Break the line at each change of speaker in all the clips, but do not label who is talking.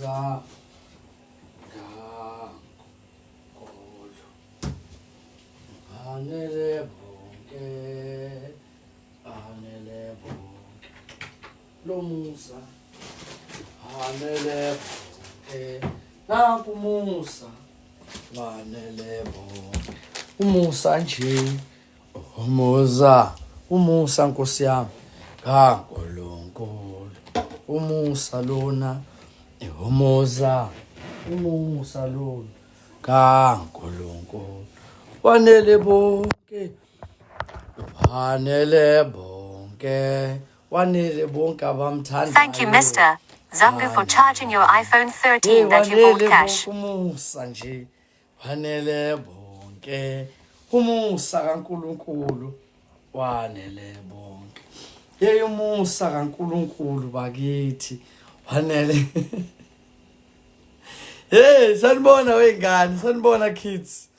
umuza kankolo anele bonke lomusa anele bonke nankumusa wanele bonke umusa nje umusa Nkosi yami kaNkulunkulu umusa lona umusa lona kaNkulunkulu wanele bonke abamthandayo.
Thank you, Mr. Zambu, for charging your iPhone 13 that you bought cash.
Umusa nje wanele bonke umusa kaNkulunkulu wanele bonke umusa kaNkulunkulu bakithi wanele. Hey, sanibona wengane, sanibona kids.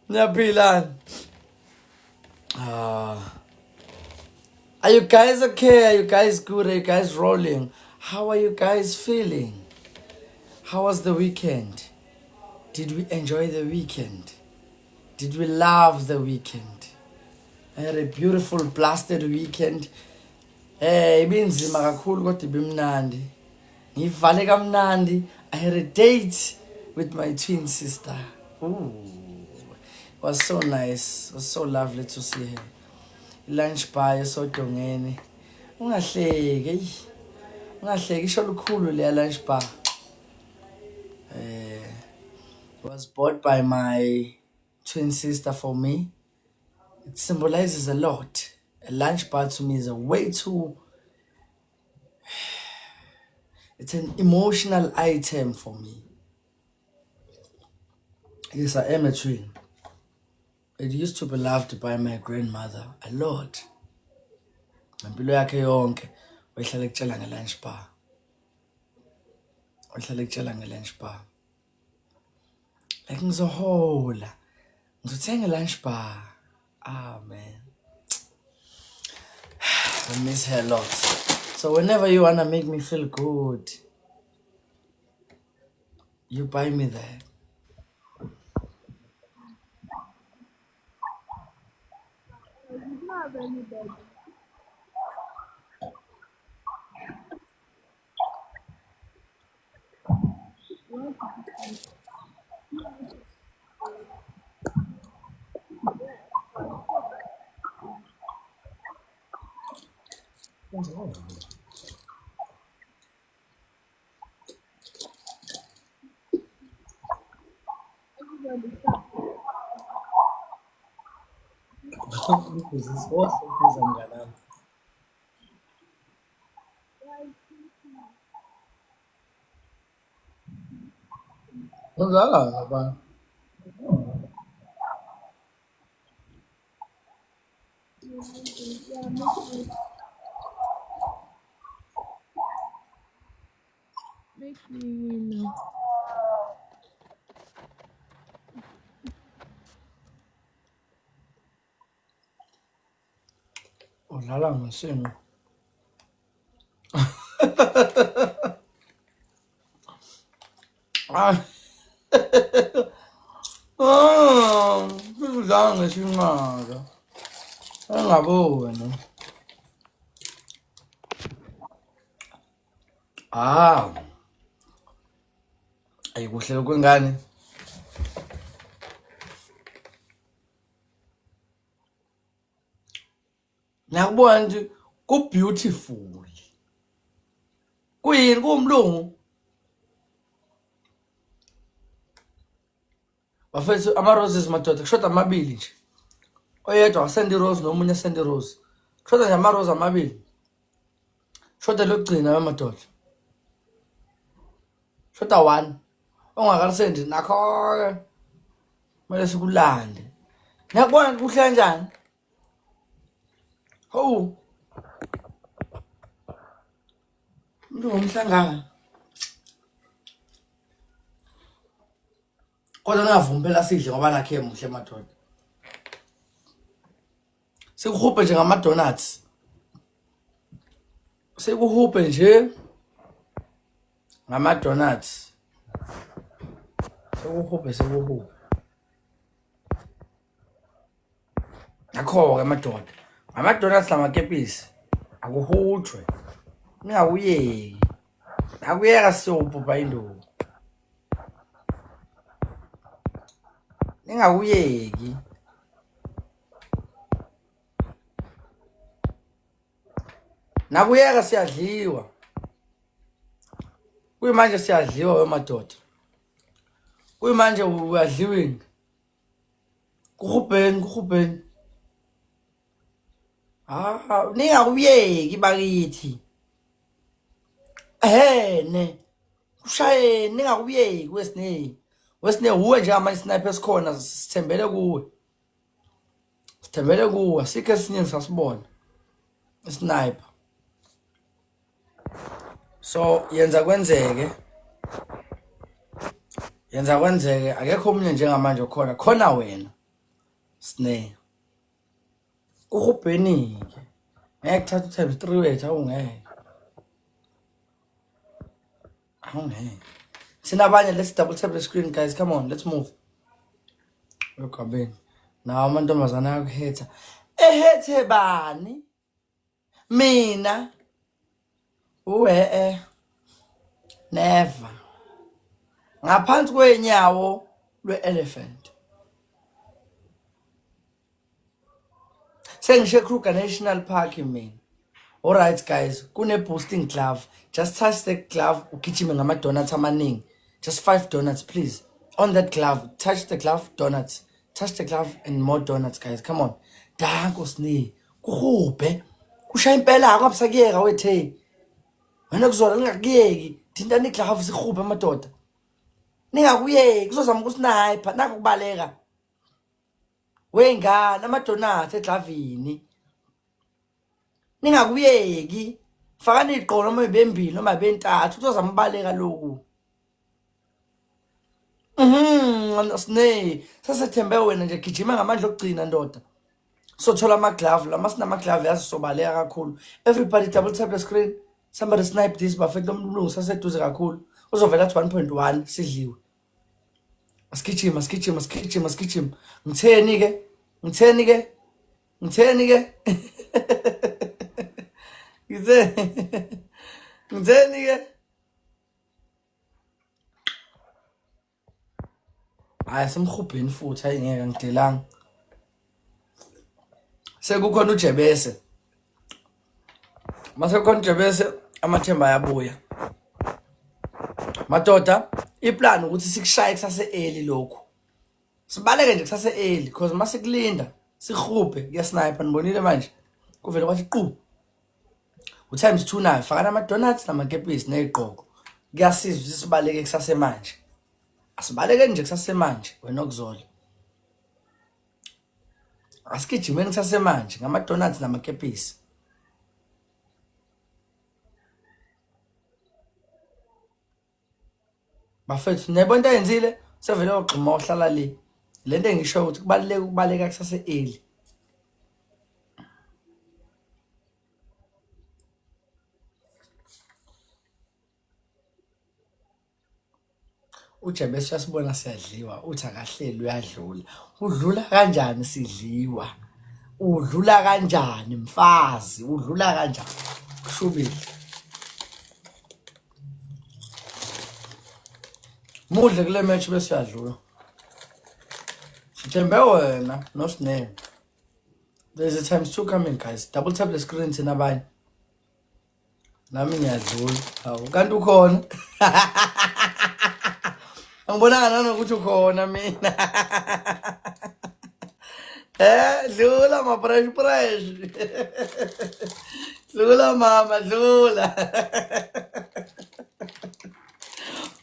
Niyaphilani? Are you guys okay? Are you guys good? Are you guys rolling? How are you guys feeling? How was the weekend? Did we enjoy the weekend? Did we love the weekend? I had a beautiful blasted weekend. Ibinzima kakhulu kodwa ibimnandi. Ngivale kamnandi. I had a date with my twin sister. Ooh. It was so nice. It was so lovely to see her. Lunch bar esodongeni. Ungahleki isho lukhulu le lunch bar. It was bought by my twin sister for me. It symbolizes a lot. A lunch bar to me is a way too... It's an emotional item for me. Yes, I am a twin. It used to be loved by my grandmother a lot. Impilo yakhe yonke wayehlala ekutshela nge-lunch bar. Like ngizohola. Ngizothenga i-lunch bar. Ah, man. I miss her a lot. So whenever you want to make me feel good, you buy me that. This is awesome.
Make me win.
Udlala ngesimo. Udlala ngesimanga. Engaboni. Ayikuhle kwengane. Nakubona nje ku beautiful. Kuyini kumlungu? Bafethu ama roses madoda kushoda amabili nje. Oyedwa send rose nomunye send rose. Kushoda nje ama rose amabili. Shoda lokugcina amadoda. Shoda 1. Ongakalisendi nakho manje sikulande. Ngiyakubona kuhle kanjani? Hawu. Umhlangana. Kodwa ngavumi phela sidle ngoba nakhe emuhle madoda. Sikuhuphe nje ngama donuts. Sekuhuphe nje Ngama-donuts. Sekuhube. Akho-ke amadoda. Ngama-donuts namakepisi. Akuhutshwe. Ningakuyeki. Akuyeka siyobhubha induku. Ningakuyeki. Nakuyeka siyadliwa. Kuyimanje siyadliwa wemadoda. Kuyimanje uyadliwini. Kuhubheni. Ningakuyeki bakithi. Ne. Kushayeni ningakuyeki wesine uwe nje ama sniper esikhona sithembele kuwe. Sikhe sinye sasibona. Sniper. So yenza kwenzeke akekho omunye njengamanje khona wena sine uhubheni ke ngeke thatha times 3 wethu awungeke sinabanye. Let's double tap the screen guys, come on, let's move. Lokabeni nawo amantombazana ayakuhetha ehethe bani mina never ngaphansi kwenyawo lwe-elephant. Sengisho Kruger National Park mina. Alright guys, kune boosting glove. Just touch the glove ugijime ngama-donuts amaningi. Just 5 donuts please. On that glove, touch the glove, donuts. Touch the glove and more donuts guys, come on. Danko sni. Kuhube. Kushaya impela akubusakuyeka wethe. Wena kuzola ningakuyeki. Thintana iglove sihube amadoda. Ningakuyeki kuzozama ukusniper nakubaleka. Wengana ama-donuts eglavini. Ningakuyeki. Fakani iqolo noma ibembili noma bentathu kuzozama ubaleka lokhu. Sine. Sasethembe wena nje gijima ngamandla okugcina ndoda. So thola ama-glove lama sinama-glove yazi sobaleka kakhulu. Everybody double tap the screen. Somebody snipe this buffet lomlungu saseduze kakhulu. Uzovela athi 1.1 sidliwe. Asigijima. Ngitheni ke? Ngitheni ke? Hayi simhubheni futhi hayi ngeke ngidelanga. Sekukhona uJebese. Mase khona uJebese amathemba ayabuya. Madoda, iplan ukuthi sikushaye kusase early lokho. Sibaleke nje kusase early because mase kulinda sihubhe kuya sniper nibonile manje. Kuvele kwathi qhu. U-times 2 nayo fakana ama-donuts namakepisi neziqoko. Kuyasiza ukuthi sibaleke kusase manje. Asibaleke nje kusase manje wena okuzola. Asigijimeni kusase manje ngama-donuts namakepisi. Bafethu nebona into ayenzile sevele ogqima ohlala le. Lento engisho ukuthi kubaleke ukubaleka kusase early. uJebese uyasibona siyadliwa uthi akahleli uyadlula. Udlula kanjani sidliwa? Udlula kanjani mfazi? Udlula kanjani? Kushubile. Mudle kule match bese uyadlula. Sithembe wena noSneh. There's a times 2 coming guys. Double tap the screen sinabanye. Nami ngiyadlula. Hawu kanti ukhona. Angibonanga nanokuthi ukhona mina. Dlula ma fresh. Dlula mama, dlula.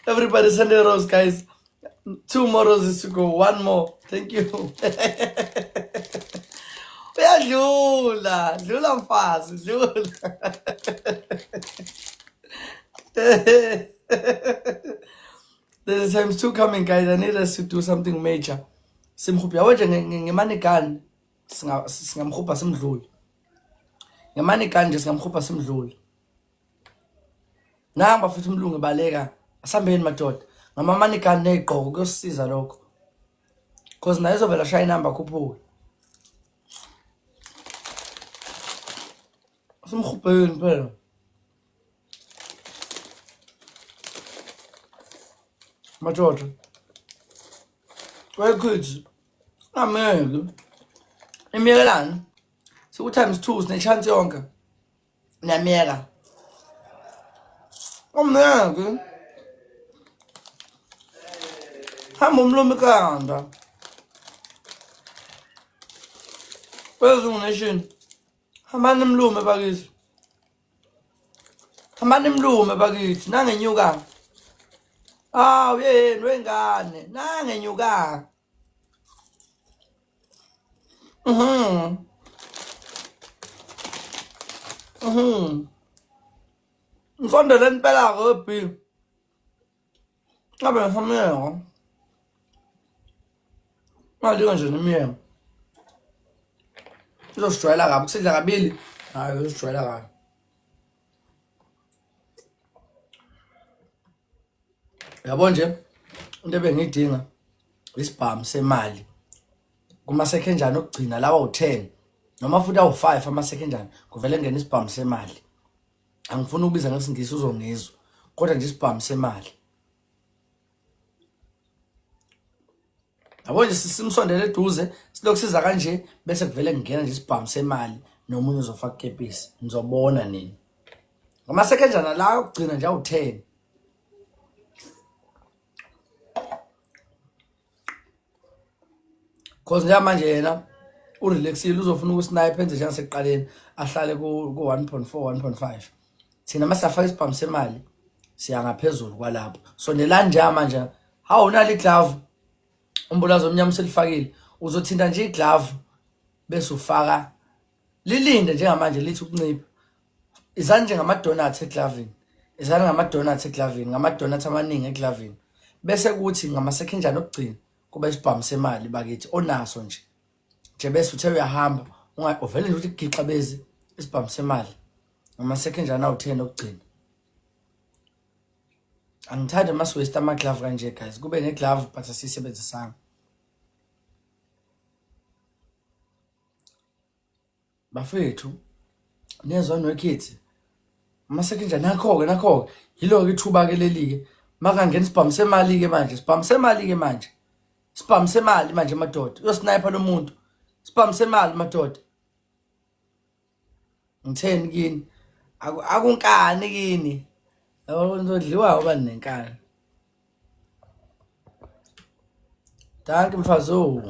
Everybody send a rose guys. 2 more roses to go. 1 more. Thank you. Uyadlula, dlula mfazi, dlula. There's times 2 coming guys. I need us to do something major. Simkhuphi yabo nje ngemanigani singamkhupha simdlule. Ngemanigani nje singamkhupha simdlule. Namba futhi umlungu ebaleka Asambeni madoda. Ngamamanigani nezigqoko kuyosisiza lokho. Because naye izovela shaya inamba khuphuke. Simkhupeni phela. Madoda. Well good. Amele. Imiyekelani. So times 2 sine chance yonke. Namiyela. Omneke. Hamba umlomo ekhanda. Wezungu nation. Hambani imlume bakithi. Hambani imlume bakithi nangenyuka. Yena wengane nangenyuka. Ngifondele impela ke ngabe ngihamela. Manje kanje nemiyengo. Uzosijwayela kabi kusidla kabili. Hayi uzosijwayela kabi. Yabo nje into ebengiyidinga isibhamu semali kuma sekhenjana okugcina lawa u10 noma futhi awu5 amasekhenjana kuvele ngene isibhamu semali. Angifuni ukubiza ngesingisi uzongizwa kodwa nje isibhamu semali. Yabo nje simsondele eduze silokusiza kanje bese kuvele ngena nje isibhamu semali nomunye uzofaka ikepisi nizobona nini. Ngamasekhenjana la okugcina nje awu10. Cause njamanje yena urelaxile uzofuna ukusnipe enze njengasekuqaleni ahlale ku 1.4 1.5. Thina masafaka isibhamu semali siya ngaphezulu kwalapho. So nelani njamanje awunali glove umbulazo omnyama selifakile uzothinta nje iglove bese ufaka lilinde njengamanje lithi ukuncipha. Izani nje ngama donuts eglavini. Izani ngama donuts eglavini, ngama donuts amaningi eglavini. Bese kuthi ngamasekhenjana okugcina kuba isibhamu semali bakithi onaso nje. Nje bese uthe uyahamba uvele nje uthi giqa bezi isibhamu semali. Ngamasekhenjana awu10 okugcina. Angithandi mas-waste ama-glove kanje guys. Kube ne-glove but asisebenzisanga. Bafethu nezwa nokithi amasekhenjana nakho-ke yilo-ke ithuba-ke leli-ke makangena isibhamu semali-ke manje isibhamu semali manje madoda uyosniper lo muntu isibhamu semali madoda. Ngitheni kini akunkani kini yabo ngizodliwa ubani nenkani. Danke mfazo.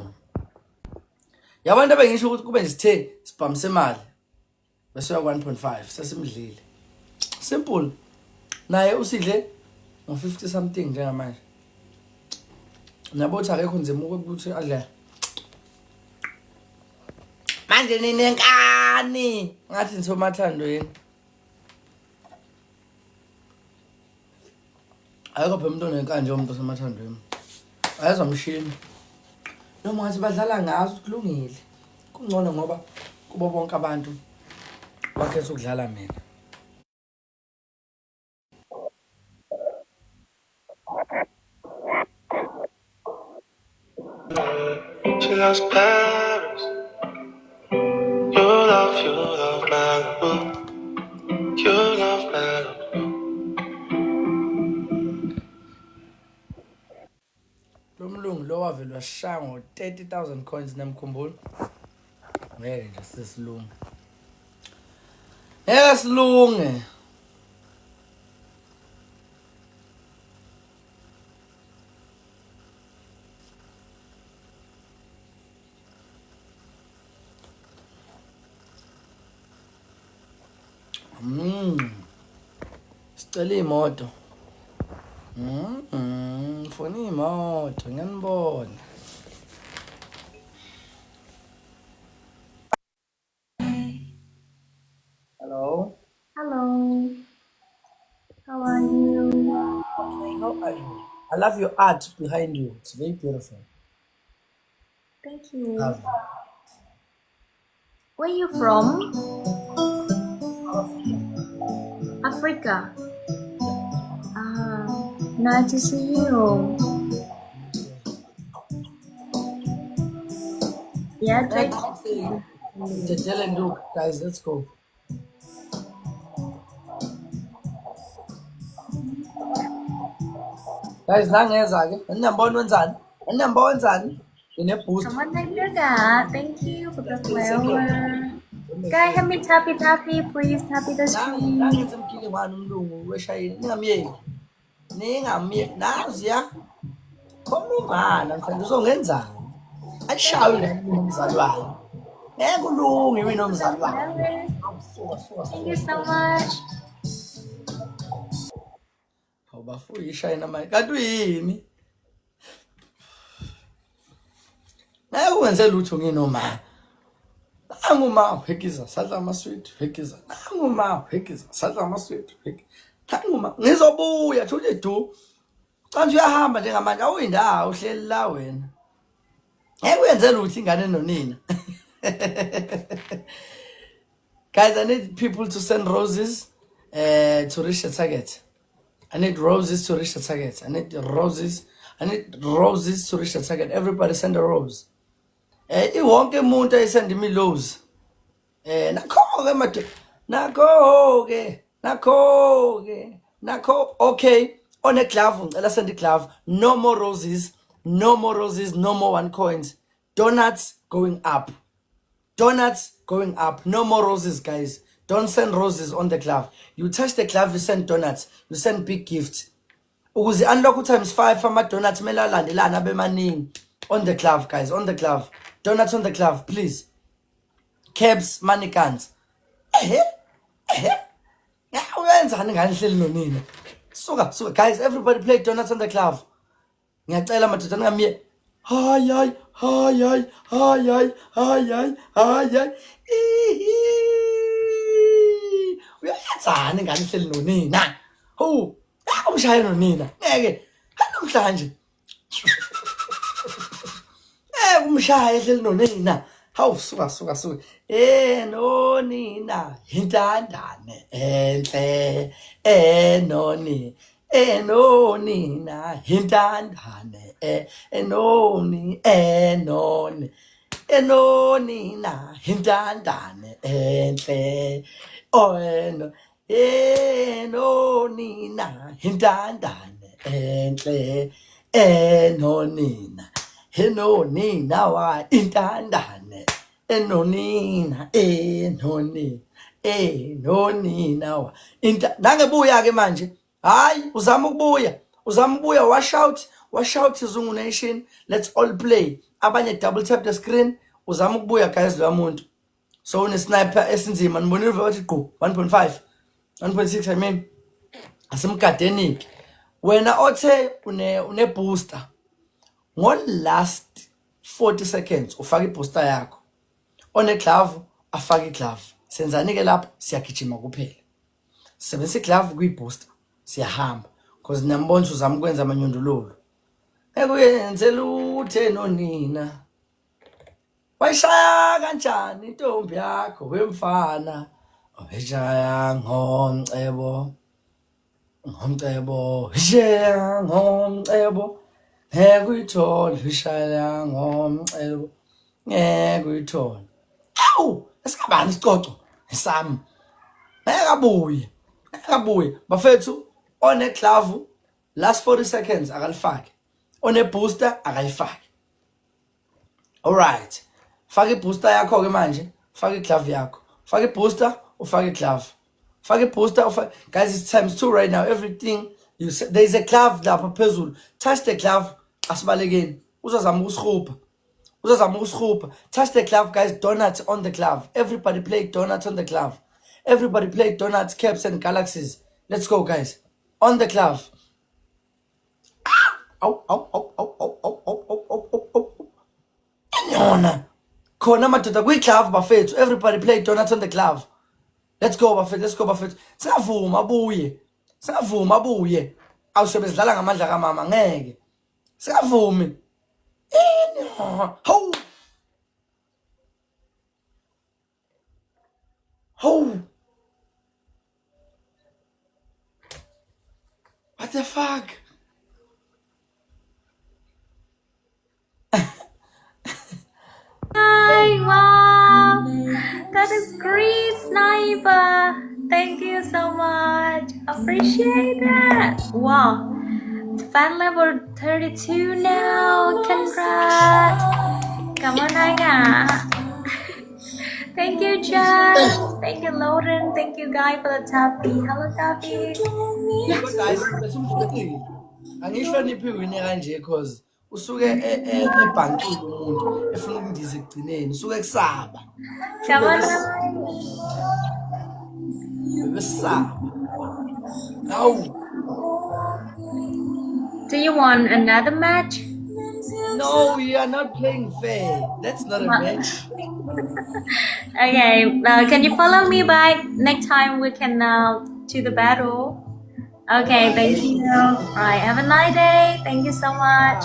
Yabantu bengisho ukuthi kube nje sithe sibhamu semali bese uya 1.5 sesimdlile. Simple. Naye usidle ngo50 something njengamanje. Nabothi akekho nzima ukuthi adle. Manje ninenkani ngathi nisomathando yini. Ayikho phela umuntu onenkani nje umuntu osemathando yini. Ayezwa mshini. Noma ngathi badlala ngazo kulungile. Kungcono ngoba kubo bonke abantu bakhetha ukudlala mina.
She loves Paris. You love Malibu. You love Malibu.
Lo mlungu lo wavele washaya ngo30,000 coins namkhumbula. Ngeke nje sesilunge. Ngeke silunge. Sicela imoto. Ngifuna imoto ngiyanibona. Hello.
Hello. How are you?
How are you? I love your art behind you. It's very beautiful.
Thank you.
Love
Where are you from? Africa. Nice to see you. Yeah, Drake.
Dylan Luke, guys, let's go. Guys, nangeza ke. Aniyambona wenzani? Aniyambona wenzani? Ine-boost.
Come on, Nagnaga. Thank you for the flower. Guys, help me tappy tappy, please tappy the screen.
Nangenza umkhilimane umlungu weshayini. Ningamyeki. Ningamyeki. Naziya. Khona ungana mfana uzongenzani? Ayishawe la umzalwane. Ngeke ulunge mina umzalwane.
Thank you so much.
Awubafuyi ishayina manje. Kanti uyini? Ngeke wenze lutho nginoma. Nanguma hekiza sadla amasweet hekiza. Nanguma hekiza sadla amasweet hekiza. Nanguma ngizobuya thule du. Kanti uyahamba njengamanje awuyindawo uhleli la wena. Ngeke wenze lutho ingane nonina. Guys, I need people to send roses to reach the target. I need roses to reach the target. I need roses to reach the target. Everybody send a rose. Iwonke umuntu ayisend me lows. Nakho-ke madu. Nakho. Okay. On a glove, ngicela send glove. No more roses, no more 1 coins. Donuts going up. No more roses, guys. Don't send roses on the glove. You touch the glove, you send donuts. You send big gifts. Ukuze unlock times 5 ama donuts mele alandelana abe maningi on the glove, guys. On the glove. Donuts on the glove, please. Cabs, money cans. Uyenzani ngani hleli nonina? Suka, guys. Everybody play donuts on the glove. Ngiyacela madoda ngamiye. Hayi. Uyayenzani ngani hleli nonina? Ho, umshaye nonina. Ngeke. Namhlanje. Umshaye hleli nonina. Hawu suka. Nonina, intandane enhle. Noni. Nonina, intandane. Noni. Nonina, intandane enhle. Nonina, intandane enhle. Nonina. Nonina wa intandane. Nonina wa nangebuya ke manje. Hayi uzama ukubuya wash out Zungu Nation. Let's all play. Abanye double tap the screen. Uzama ukubuya guys lo muntu. So une sniper esinzima nibonile ukuthi gqo 1.5 1.6 I mean. Asimgadenic. Wena othe une booster. Ngo last 40 seconds ufaka ibooster yakho. One glove afaka iglove. Senzani ke lapho siyagijima kuphela. Sebenzisa iglove kuyibooster. Siyahamba because niyambona uzama ukwenza amanyundululo. Ekuyenze luthe nonina. Wayishaya kanjani intombi yakho wemfana? Wayishaya ngomcebo. Shaya ngomcebo. Ngekuyithola wishaya ngomcebo. Ngekuyithola. Awu, esikabani isicoco esami. Ngekabuye. Bafethu on a glove last 40 seconds akalifaki. On a booster akayifaki. All right. Faka ibooster yakho ke manje. Faka iglove yakho. Faka ibooster, ufaka iglove. Faka ibooster, guys, it's times 2 right now. Everything you say, there is a glove lapha phezulu. Touch the glove asibalekeni. Uzazama ukusikhupha. Touch the glove, guys. Donuts on the glove. Everybody play donuts on the glove. Everybody play donuts, caps and galaxies. Let's go, guys. On the glove. Nyona. Khona madoda kwi-glove bafethu. Everybody play donuts on the glove. Let's go bafethu. Singavuma abuye. Awusebenzidlala ngamandla kamama ngeke. Singavumi. Ho. What the fuck?
that is great, Sniper. Thank you so much. Appreciate that. Wow. Fan level 32 now. Congrats. Come on, Naga. Thank you, John. Thank you, Lauren. Thank you, Guy, for the tappy. Hello, tappy.
But guys, besimfundile. Angihloniphi wini kanje because usuke ebhankile umuntu efuna ukundiza ekugcineni usuke kusaba.
Come on.
Besaba. Awu.
Do you want another match?
No, we are not playing fair. That's not a match.
Okay, can you follow me back? Next time we can do the battle. Okay, thank you. Alright, have a nice day. Thank you so much.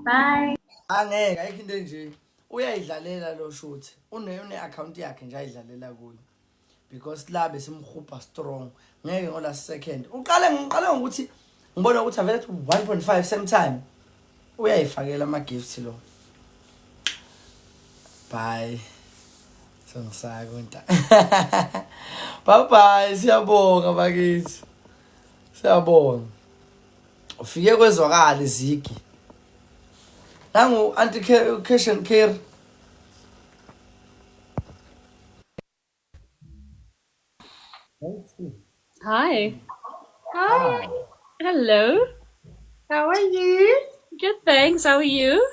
Bye.
Angeke ayikho into nje. Uyayidlalela lo shoot. Une account yakhe nje ayidlalela kuyo. Because la besimkhupha strong. Ngeke ngola second. Ngiqale ngokuthi ngibona ukuthi avele 1.5 same time. Uyayifakela ama gifts lo. Bye. Songisakonta. Bye bye, siyabonga bakithi. Siyabonga. Ufike kwezwakala izigi. Nangu anti-education care.
Hi. Hi. Hello.
How are you?
Good, thanks. How are you?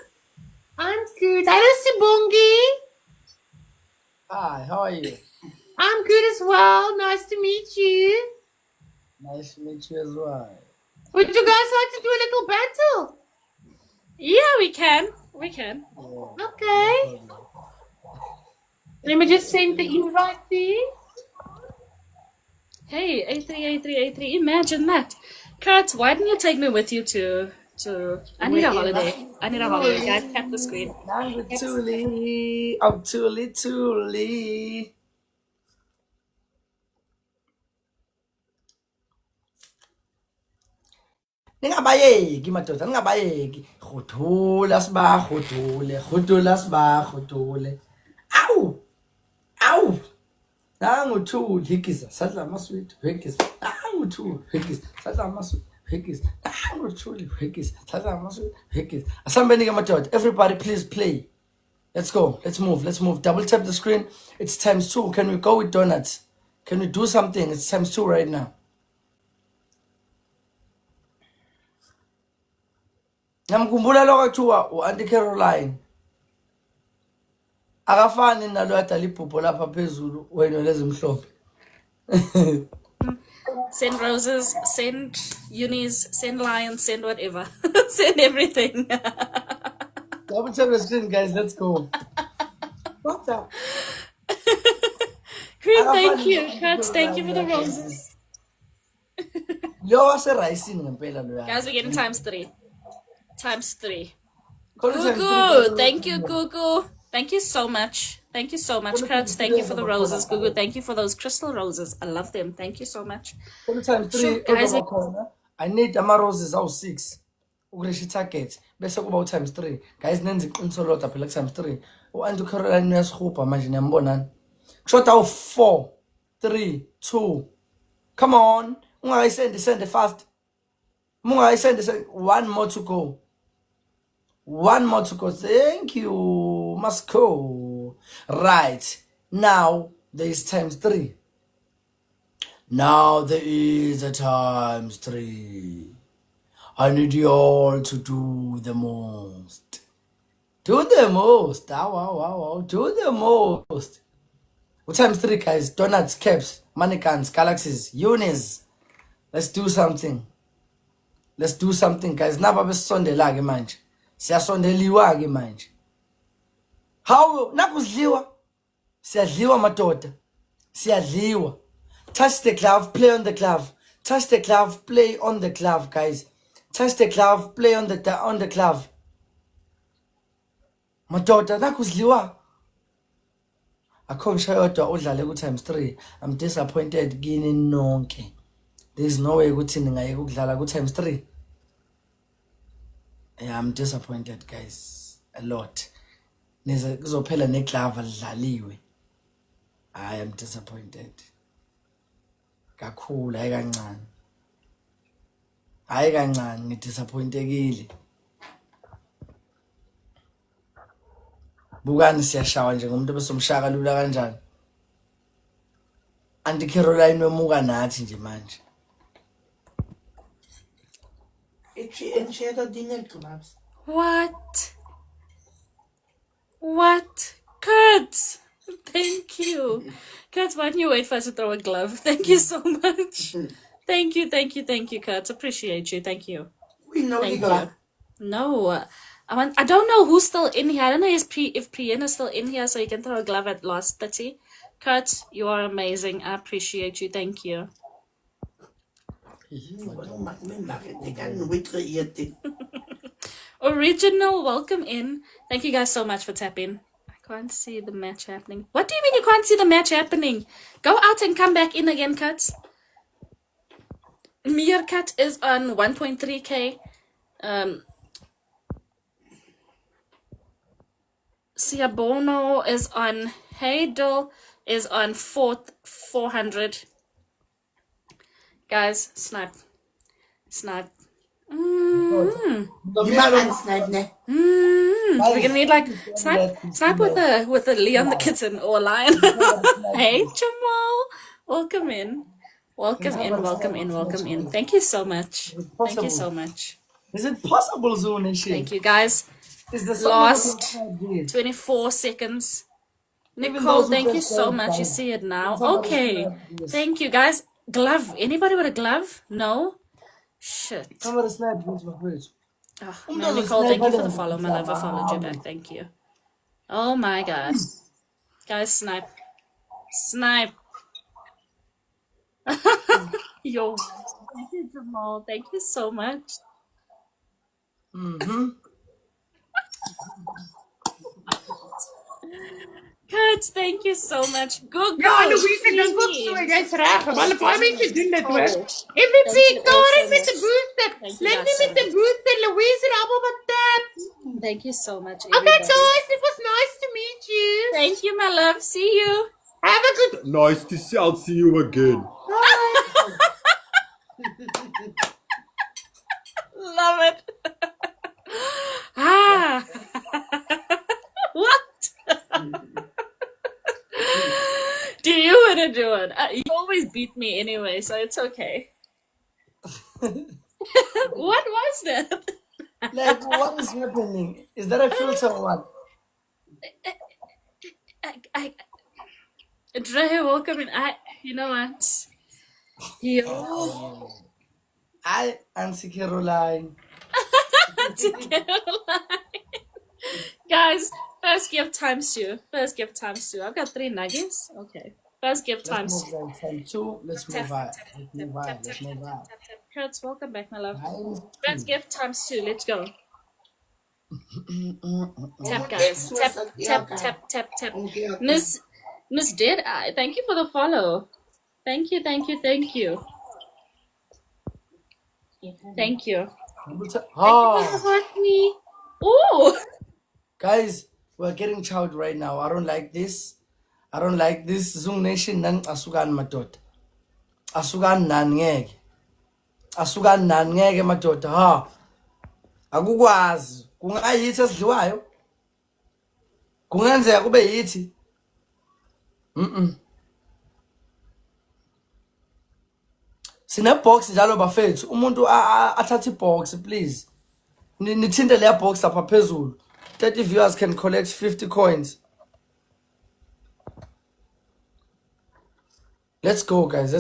I'm good. Hello, Sibongi.
Hi, how are you?
I'm good as well. Nice to meet you.
Nice to meet you as well.
Would you guys like to do a little battle?
Yeah, we can. We can.
Okay. Let me just send the invite there.
Hey, A3. Imagine that. Kurt, why didn't you take me with you to I need a holiday. I need a holiday. Guys, tap the screen.
Nangu Thuli. Oh, Thuli. Ningabayeki madoda, ningabayeki. Khudula siba, khudula siba, khudule. Awu. Nangu Thuli hikisa, sadla amaswiti, hikisa. Nangu Thuli hikisa, sadla amaswiti, hikisa. Nangu Thuli hikisa, sadla amaswiti, hikisa. Asambeni madoda, everybody please play. Let's go. Let's move. Double tap the screen. It's ×2. Can we go with donuts? Can we do something? It's ×2 right now. Namkumbula lo kwathiwa uAuntie Caroline. Akafani nalo adala iphupho lapha phezulu wena lezimhlophe.
Send roses, send unis, send lions, send whatever. Send everything.
Double tap the screen, guys. Let's go. What's up?
Great, thank you. Kurt, thank you for the roses.
Yo wase rice ngempela lo ya.
Guys, we're getting ×3. ×3.
Khona
Gugu, thank you, Gugu. Thank you so much. Thank you so much, Kurt. Thank you for the roses, Gugu. Thank you for those crystal roses. I love them. Thank you so much.
×3
Sure, guys,
ozobakhona. I need ama roses awu6 ukureach target bese kuba ×3. Guys nenze iqiniso lodwa phela ×3. uAuntie Caroline uyasihupa manje niyambonani. Kushoda u4 3 2. Come on. Ungayisend fast. Send one more to go. Thank you. Must go. Right. Now there is ×3. Now there is a ×3. I need you all to do the most. Do the most. Wow. Do the most. ×3, guys. Donuts, caps, mannequins, galaxies, unis. Let's do something. Guys. Naba besondela ke manje. Siyasondeliwa ke manje. How nakuzliwa? Siyadliwa madoda. Siyadliwa. Touch the glove, play on the glove. Touch the glove, play on the glove, guys. Touch the glove, play on the glove. Madoda nakuzliwa. Akho ngishayodwa udlale ×3. I'm disappointed kini nonke. There's no way ukuthi ningayeka ukudlala ×3. Yeah, I'm disappointed, guys. A lot. Nize kuzophela neglava lidlaliwe. I am disappointed. Kakhulu hayi kancane. Hayi kancane ngidisappointekile. Bukani siyashawa nje ngomuntu besomshaka lula kanjani. Auntie Caroline wemuka nathi nje manje.
And she had a dinner gloves.
What? Kurt! Thank you. Kurt, why don't you wait for us to throw a glove? Thank you so much. Thank you, Kurt. Appreciate you. Thank you.
We know
Thank
the glove.
you. No. I don't know who's still in here. I don't know if Priyan is still in here, so you can throw a glove at last 30. Kurt, you are amazing. I appreciate you. Thank you. Original, welcome in. Thank you guys so much for tapping. I can't see the match happening. What do you mean you can't see the match happening? Go out and come back in again, Kurt. Meerkat is on 1.3k. Siabono is on Heidel is on 400. Guys, snipe.
Mm.
We're gonna need like snipe with a Leon the kitten or a lion. Hey Jamal, welcome in. Thank you so much.
Is it possible, Zone?
Thank you guys.
Is the
Last 24 seconds. Nicole, thank you so much. You see it now. Okay. Thank you guys. Glove. Anybody with a glove? No? Shit.
Somebody snap with my face.
Oh, man, Nicole, thank you for the follow. My love, I followed you back. Thank you. Oh my god. Guys, snipe. Yo. Thank you, Jamal. Thank you so much. Kurt, thank you so much. Go.
Ja, Louise, dan kom so, jy's reg. Maar baie mense doen dit hoor. MVP Karen met die booster. Lindy met die booster, Louise en almal wat tap.
Thank you so much.
Okay,
everybody.
guys, it was nice to meet you.
Thank you, my love. See you.
Have a good.
Nice to see. I'll see you again.
Love it. What? Do you want to do it? You always beat me anyway, so it's okay. What was that?
Like, what is happening? Is that a filter or what?
Dre, welcome in. You know what? Yo.
I Auntie Caroline.
To Caroline. Guys, first gift times two. I've got 3 nuggets. Okay. First gift times
Let's move on. Time 2. Let's move on.
Kurtz, welcome back, my love.
Times
First
2.
gift times 2. Let's go. Tap, guys. Tap. Miss Deadeye, thank you for the follow. Thank you. Thank you
Ah,
for supporting me. Ooh.
guys, we're getting chowed right now. I don't like this. Zoom Nation nan asukan madoda. Asukan nan ngeke madoda. Ha. Akukwazi. Kungayithi esidliwayo. Kungenzeka kube yithi. Sine box njalo bafethu. Umuntu athathe box please. Nithinte leya box apha phezulu. 30 viewers can collect 50 coins. Let's go guys.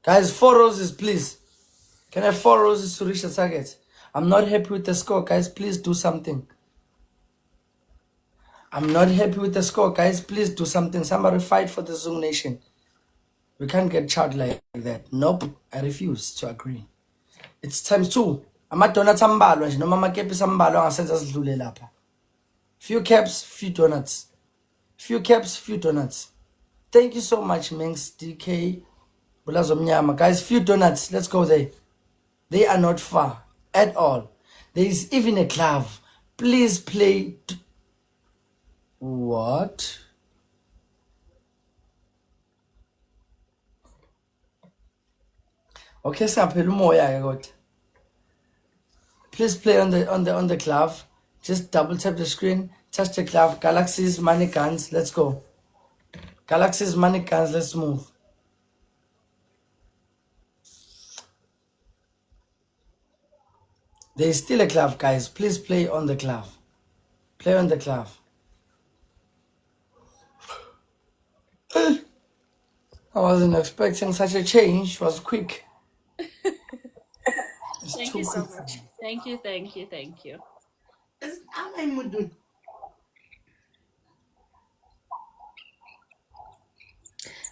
Guys, 4 roses please. Can I have 4 roses to reach the target? I'm not happy with the score, guys. Please do something. Somebody fight for the Zoom Nation. We can't get charged like that. Nope. I refuse to agree. It's times 2. Ama-donuts ambalwa nje noma amakepisi ambalwa angasenza sidlule lapha. Few caps, few donuts. Thank you so much, Minx, DK, Bulazo Mnyama. Guys, few donuts. Let's go there. They are not far at all. There is even a glove. Please play. What? Okay, singaphela umoya ke kodwa. Please play on the glove. Just double tap the screen, touch the glove. Galaxies, money guns. Let's go. Galaxies, money guns. Let's move. There is still a glove, guys. Please play on the glove. Play on the glove. I wasn't expecting such a change. It was quick.
Thank you so much. Thank you, thank you, thank you.
Is my mood?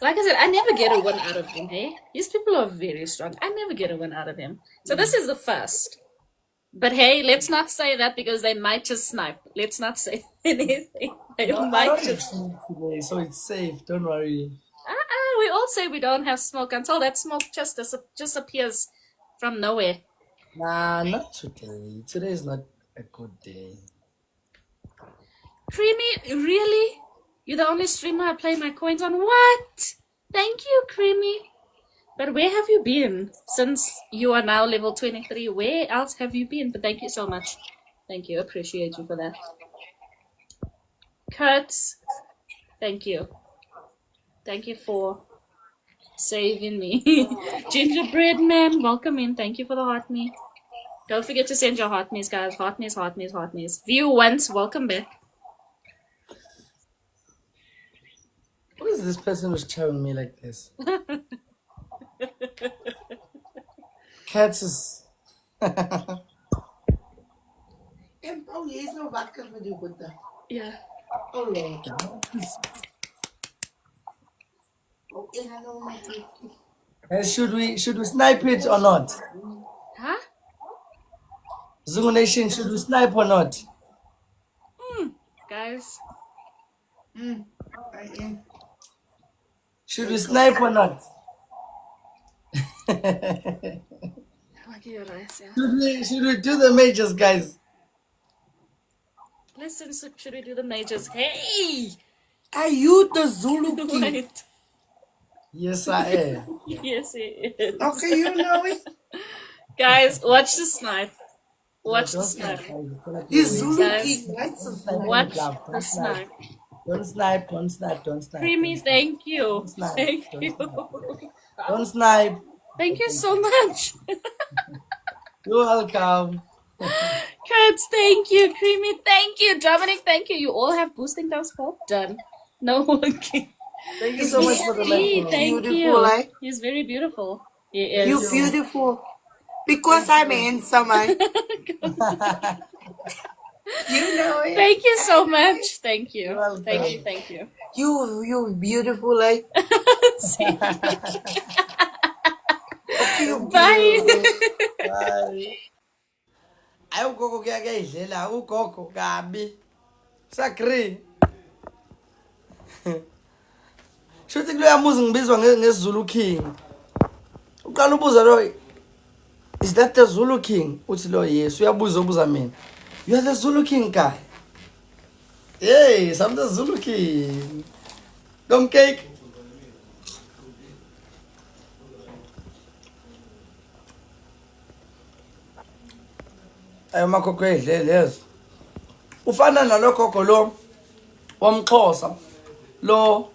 Like I said, I never get a win out of him, hey? These people are very strong. I never get a win out of him. So this is the first. But hey, let's not say that because they might just snipe. Let's not say anything. They
No, I
might
don't
just...
have smoke today, so it's safe. Don't worry.
We all say we don't have smoke until that smoke just appears from nowhere.
Nah, not today. Today is not a good day.
Creamy, really? You're the only streamer I play my coins on? What? Thank you, Creamy. But where have you been since you are now level 23? Where else have you been? But thank you so much. Thank you. Appreciate you for that. Kurt, thank you. Thank you for saving me. Gingerbread man, welcome in. Thank you for the heart me. Don't forget to send your heart me's, guys. Heart me's, heart me's, heart me's. View once, welcome back.
Who is this person who's chowing me like this? Cats is.
Oh, jy is nou wakker vir die goede.
Yeah.
Oh, Lord. Oh, ek gaan nou my eet.
Should we snipe it or not?
Huh?
Zungu Nation, should we snipe or not?
Guys.
I am.
Should we snipe or not?
I'll give you rice, yeah.
Should we do the majors, guys?
Listen, so should we do the majors? Hey!
Are you the Zulu king?
Wait.
Yes, I am.
Yes, it is.
Okay, you know it.
Guys, watch the snipe. Watch the
Don't
snipe.
snipe, guys. It's gonna be
He's
a
Zulu
Guys.
king. That's a
snipe.
Watch
Don't
the
snipe.
snipe.
Don't snipe. Don't snipe. Don't snipe.
Creamy, thank you.
snipe.
Thank
Don't
you.
Don't snipe.
Thank you so much.
You're welcome.
Kurtz, thank you. Creamy, thank you. Dominic, thank you. You all have boosting dose for done. No one can.
Thank you so much for the
Hey,
message.
thank
Beautiful,
you.
eh?
He's very beautiful. He is.
You're beautiful. Because I'm handsome, eh? You know it.
Thank you so much. Thank you.
You're welcome.
Thank you. Thank you.
You're beautiful, eh?
Bye.
Bye. Ayi ugogo kuyakuyidlela ugogo kabi. Sakri. Shuthi kuloya muzi ngibizwa ngeZulu King. Uqala ubuza lo, is that the Zulu King? Uthi lo yes, ubuza mina. You are the Zulu King guy. Yes, I'm the Zulu King. Come cake. Ayo makhokho edlele yezo. Ufana nalokhokho lo womXhosa lo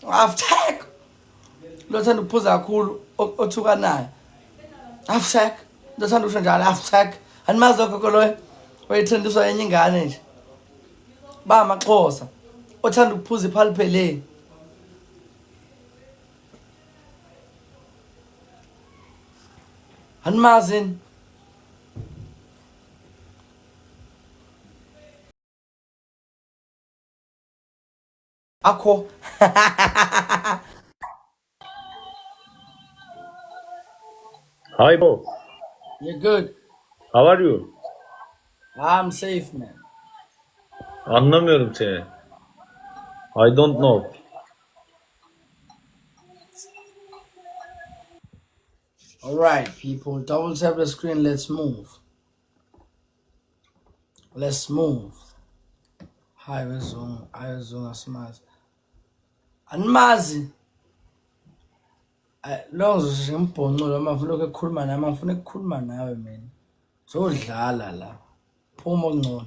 aftek. Lo thanda ukuphuza kakhulu othukanayo. Aftek. Lo thanda usho njalo aftek. Animazi lokhokho lo wayethandiswa enye ingane nje. Ba amaXhosa othanda ukuphuza iphalipheleni. Animazi Akho.
Hi, Bo.
You're good.
How are you?
I'm safe, man.
Anlamıyorum seni. I don't know.
All right, people, double tap the screen. Let's move. Let's move. Hi, Wezungu. Hi, Wezungu, asimazi. Animazi. Lo ngizosho ngimbhonculo manje lokho ekhuluma nami ngifuna ukukhuluma nawe mina. Zodlala la. Phuma ongcono.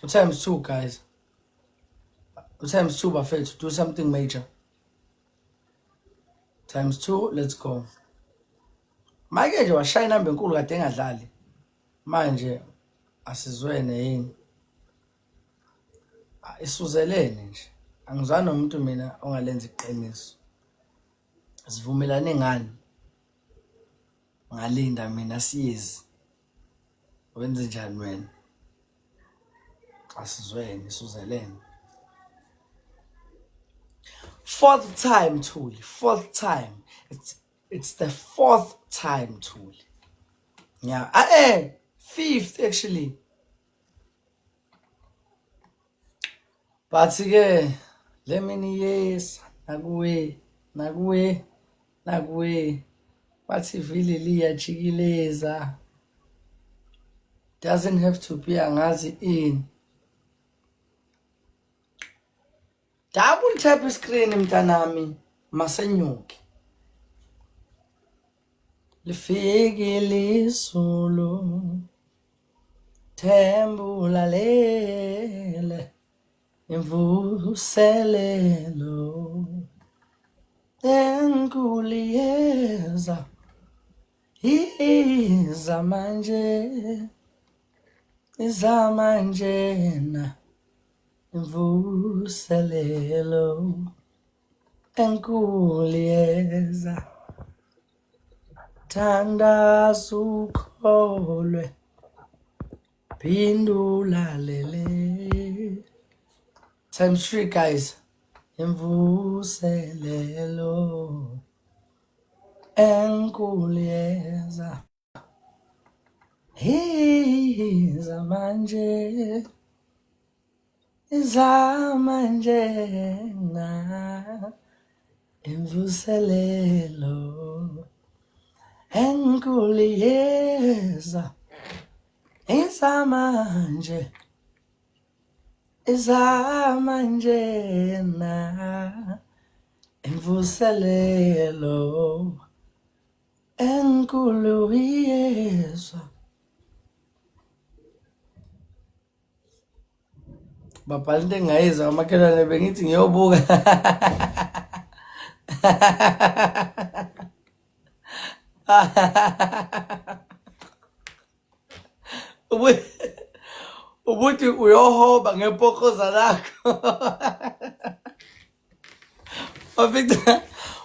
Times 2 guys. Times 2 bafethu, do something major. Times 2, let's go. Manje nje washaya inamba enkulu kade engadlali. Manje asizwene yini. Isuzelene nje. Angizwani nomuntu mina ongalenza iqiniso. Sivumelane ngani? Ngalinda mina siyezi. Wenze njani wena? Asizwene isuzelene. Fourth time, Thuli. Fourth time. It's the fourth time, Thuli. Yeah. Fifth actually. But again, let me yes. Nakuwe. Bathi vili liyajikeleza. Doesn't have to be angazi in. Double tap screen mtanami masenyuki. Lifike lisulu. Tembula lele. Imvuselelo. Enkuliyeza. Izamanjena. Imvuselelo. Enkuliyeza. Tanda sukholwe. Pindula lele. Times 3 guys. Imvuselelo. Enkuliyeza. Izamanjena. Imvuselelo. Enkuliyeza. Izamanjena. Imvuselelo. Enkuliyeza. Bapala into engayizwa amakhelwane bengithi ngiyobuka. Ubuthi uyohoba ngepokhoza lakho.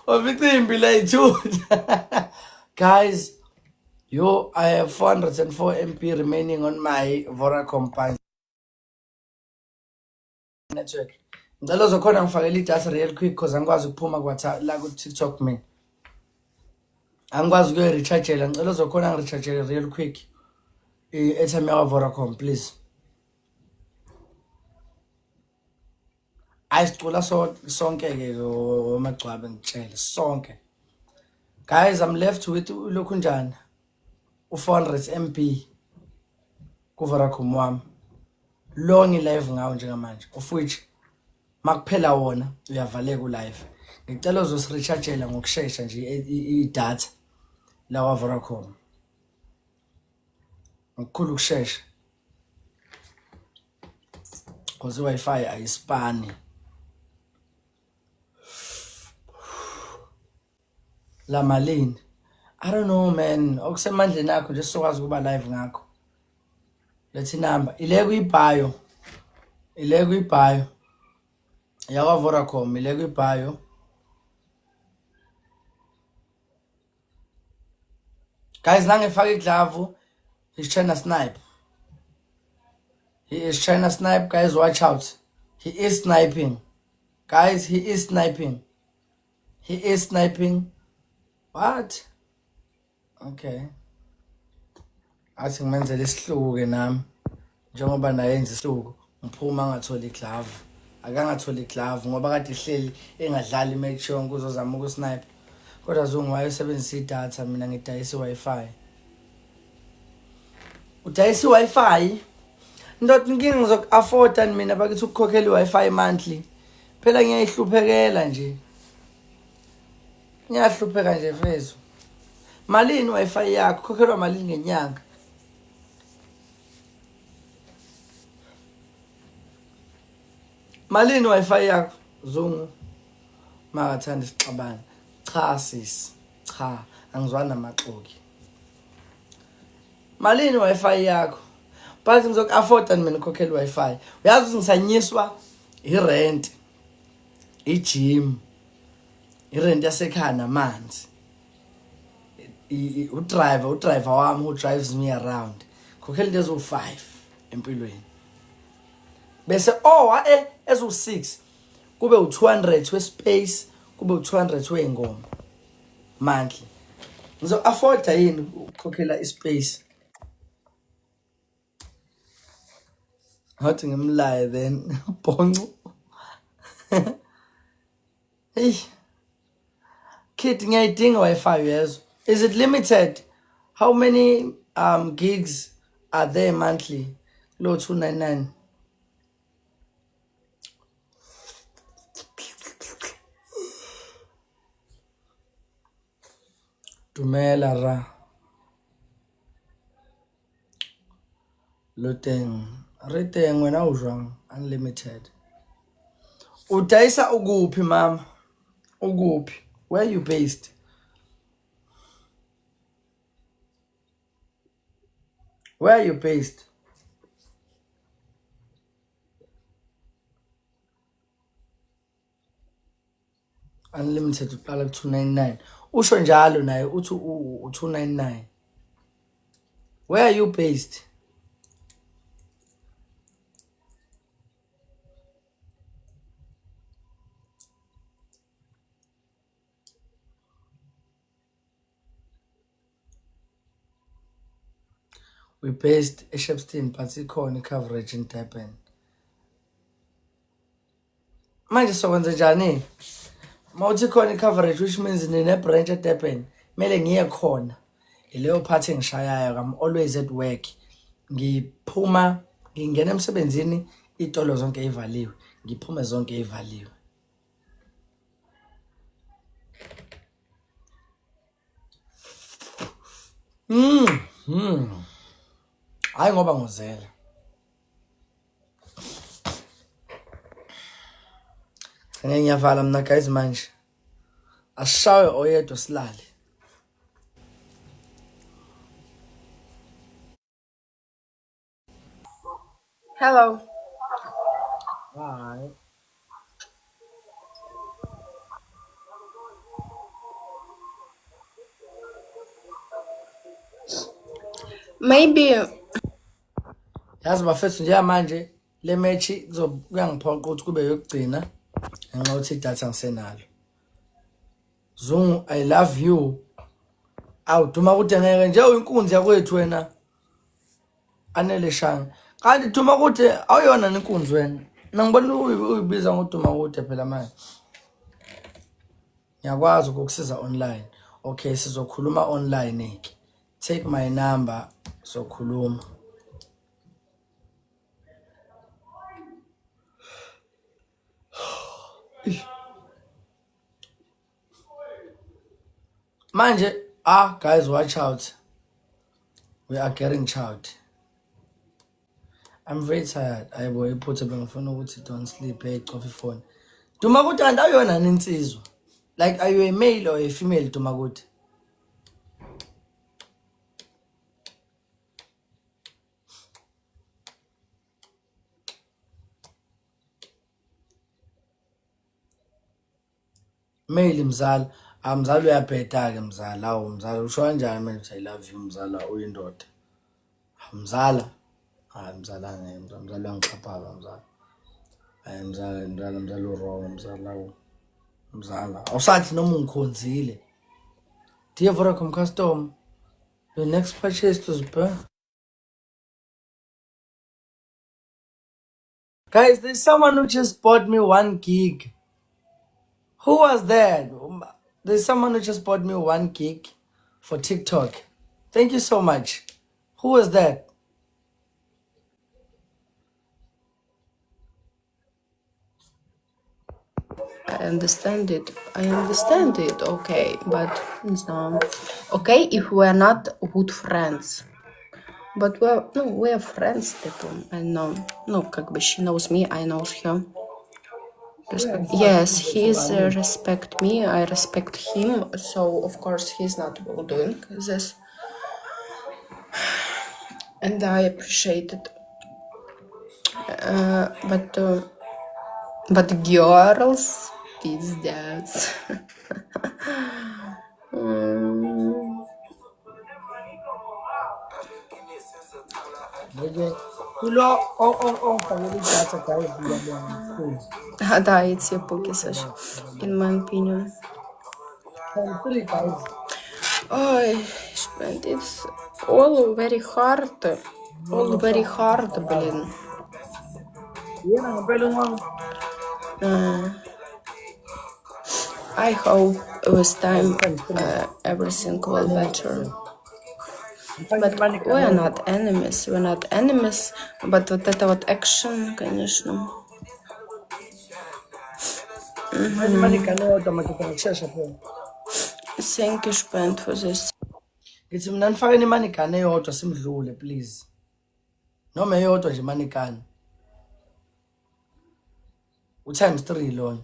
Wafica impilo ayithutha. Guys, I have 404 MP remaining on my Vodacom network. Ngicela zokhona ngifakele idatha real quick because angikwazi ukuphuma la ku TikTok mina. Angikwazi ukuyo rechargeela, ngicela zokhona ngirechargeele real quick. Airtime ya Vodacom please. Ayisicula sonke ke omagcwabe ngitshele sonke. Guys, I'm left with lokhu njani. U400 MB ku Vodacom wami. Long live ngawo njengamanje. Of which makuphela wona uyavaleka ulive. Ngicela uzosrechargeela ngokusheshsha nje idatha la Vodacom. Ngokukhulu ukusheshsha. Because i-Wi-Fi ayispani. La malini. I don't know man. Okusemandleni akho nje sokwazi ukuba live ngakho. Let's number. Ile kuyibhayo. Yakwa Vodacom ile kuyibhayo. Guys, nangifaka iglavu. He's China Snipe. He is China Snipe. Guys, watch out. He is sniping. Guys, he is sniping. What? Okay. Athi ngimenzele isihluku ke nami. Njengoba nayenza isihluku, ngiphuma ngatholi iglavu. Akangatholi iglavu ngoba kade ihleli engadlali match yonke uzozama ukusnipe. Kodwa Zungu wayesebenzisa idatha, mina ngidayisa i-Wi-Fi. Udayisa i-Wi-Fi? Ndoda inkinga ngizoku-afforda mina bakithi ukukhokhela i-Wi-Fi monthly. Phela ngiyayihluphekela nje. Ngiyahlupheka nje mfethu. Malini i-Wi-Fi yakho? Khokhelwa malini ngenyanga? Malini i-Wi-Fi yakho Zungu? Makathanda isixabane. Cha sis, cha, angizwani namaxoki. Malini i-Wi-Fi yakho? But ngizoku-afforda mina ukukhokhela i-Wi-Fi. Uyazi ukuthi ngisanyiswa i-rent, i-gym, i-rent yasekhaya namanzi. Udriver wami who drives me around. Khokhela into ezo-5 empilweni. Bese ezo-6 kube u-200 we-space, kube u-200 wey'ngoma monthly. Ngizo-afforda yini ukukhokhela i-space? Ngathi ngimlaye then bonco. Hey, kid, ngiyayidinga i-Wi-Fi yezo. Is it limited? How many gigs are there monthly? Lo 299. Dumela ra. Lo teng. Re teng wena o jwang? Unlimited. Udayisa ukuphi mama? Ukuphi? Where are you based? Where are you based? Unlimited uqala ku-299. Usho njalo naye uthi u-299. Where are you based? We based eShepstone, but ikhona i-coverage in Durban. Manje sokwenza njani? Mawuthi khona i-coverage, which means nine-branch eDurban. Kumele ngiye khona. Ileyo part engishayayo. I'm always at work. Ngiphuma, ngingena emsebenzini, itolo zonke ivaliwe. Ngiphume zonke ivaliwe. Hayi ngoba ngozela. Ngiyavala mina guys manje. Ashawe oyedwa silale.
Hello.
Hi.
Maybe
Yazi bafethu nje manje le match kuyangiphoqa ukuthi kube yokugcina ngenxa yokuthi idatha ngisenalo. Zungu, I love you. Awuduma kude ngeke nje uyinkunzi yakwethu wena. Anele shanga. Kanti duma kude awuyona inkunzi wena. Ngibona uyibiza ngoduma kude phela manje. Ngiyakwazi ukukusiza online. Okay, sizokhuluma online ke. Take my number sokhuluma. Manje, guys, watch out. We are getting child. I'm very tired. I will put a bang phone over to don't sleep. Hey, coffee phone. Dumagut and are you an insizwa? Like, are you a male or a female Dumagut? Male mzala. Mzala uyabheda-ke mzala. Awu mzala usho kanjani manje I love you mzala uyindoda. Mzala. Hayi mzala ngeke mzala uyangixhaphaza mzala. Hayi mzala urong mzala. Mzala awusathi noma ungikhonzile. Dear Vodacom custom, your next purchase was burn. Guys, there's someone who just bought me 1 gig. Who was that? There's someone who just bought me 1 gig for TikTok. Thank you so much. Who was that?
I understand it. Okay, but no. Okay, if we're not good friends. But we're friends, типу. I know. Как бы she knows me, I know her. Yes, he's respect me, I respect him, so of course he's not doing this. And I appreciate it. But girls, пиздец. Да, it's your poke, Sasha, in my opinion. Oh, it's all very hard, блин. I hope with time everything will better. But we're not enemies, but вот это вот action, конечно. Thank you, Spent, for this.
Ngithi mina nifakeni imanikane eyodwa simdlule please. Noma eyodwa nje imanikane. U-times 3 lona.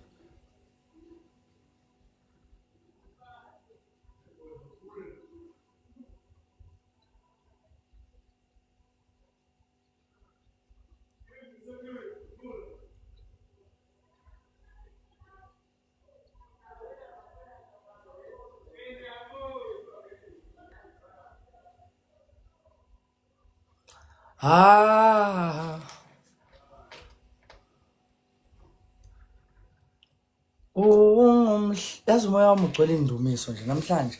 Yazi umoya wami ugcwele indumiso nje namhlanje.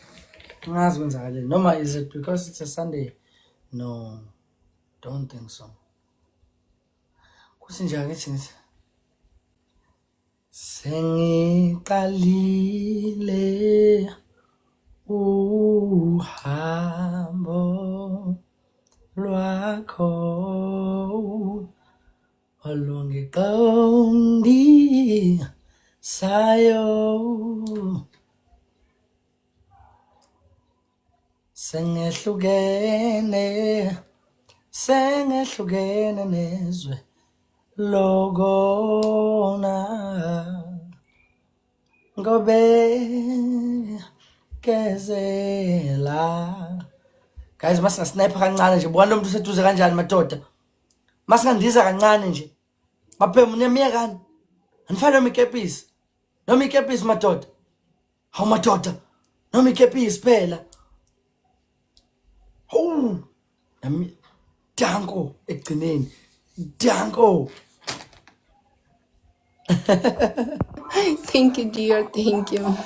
Ngazi kwenzakaleni. Noma is it because it's a Sunday? No, don't think so. Kuthi nje ngithi sengiqalile uhambo lwakho olungiqondi sayo sengehlukene nezwe lokona ngobekezela. Guys, masingasniper kancane nje. Bwana lo muntu useduze kanjani madoda? Masingandiza kancane nje. Baphemu nemiyekani. Anifane noma ikepisi. Noma ikepisi madoda. Hawu madoda. Noma ikepisi phela. Hawu. Nami danko ekugcineni. Danko.
Thank you, dear. Thank you.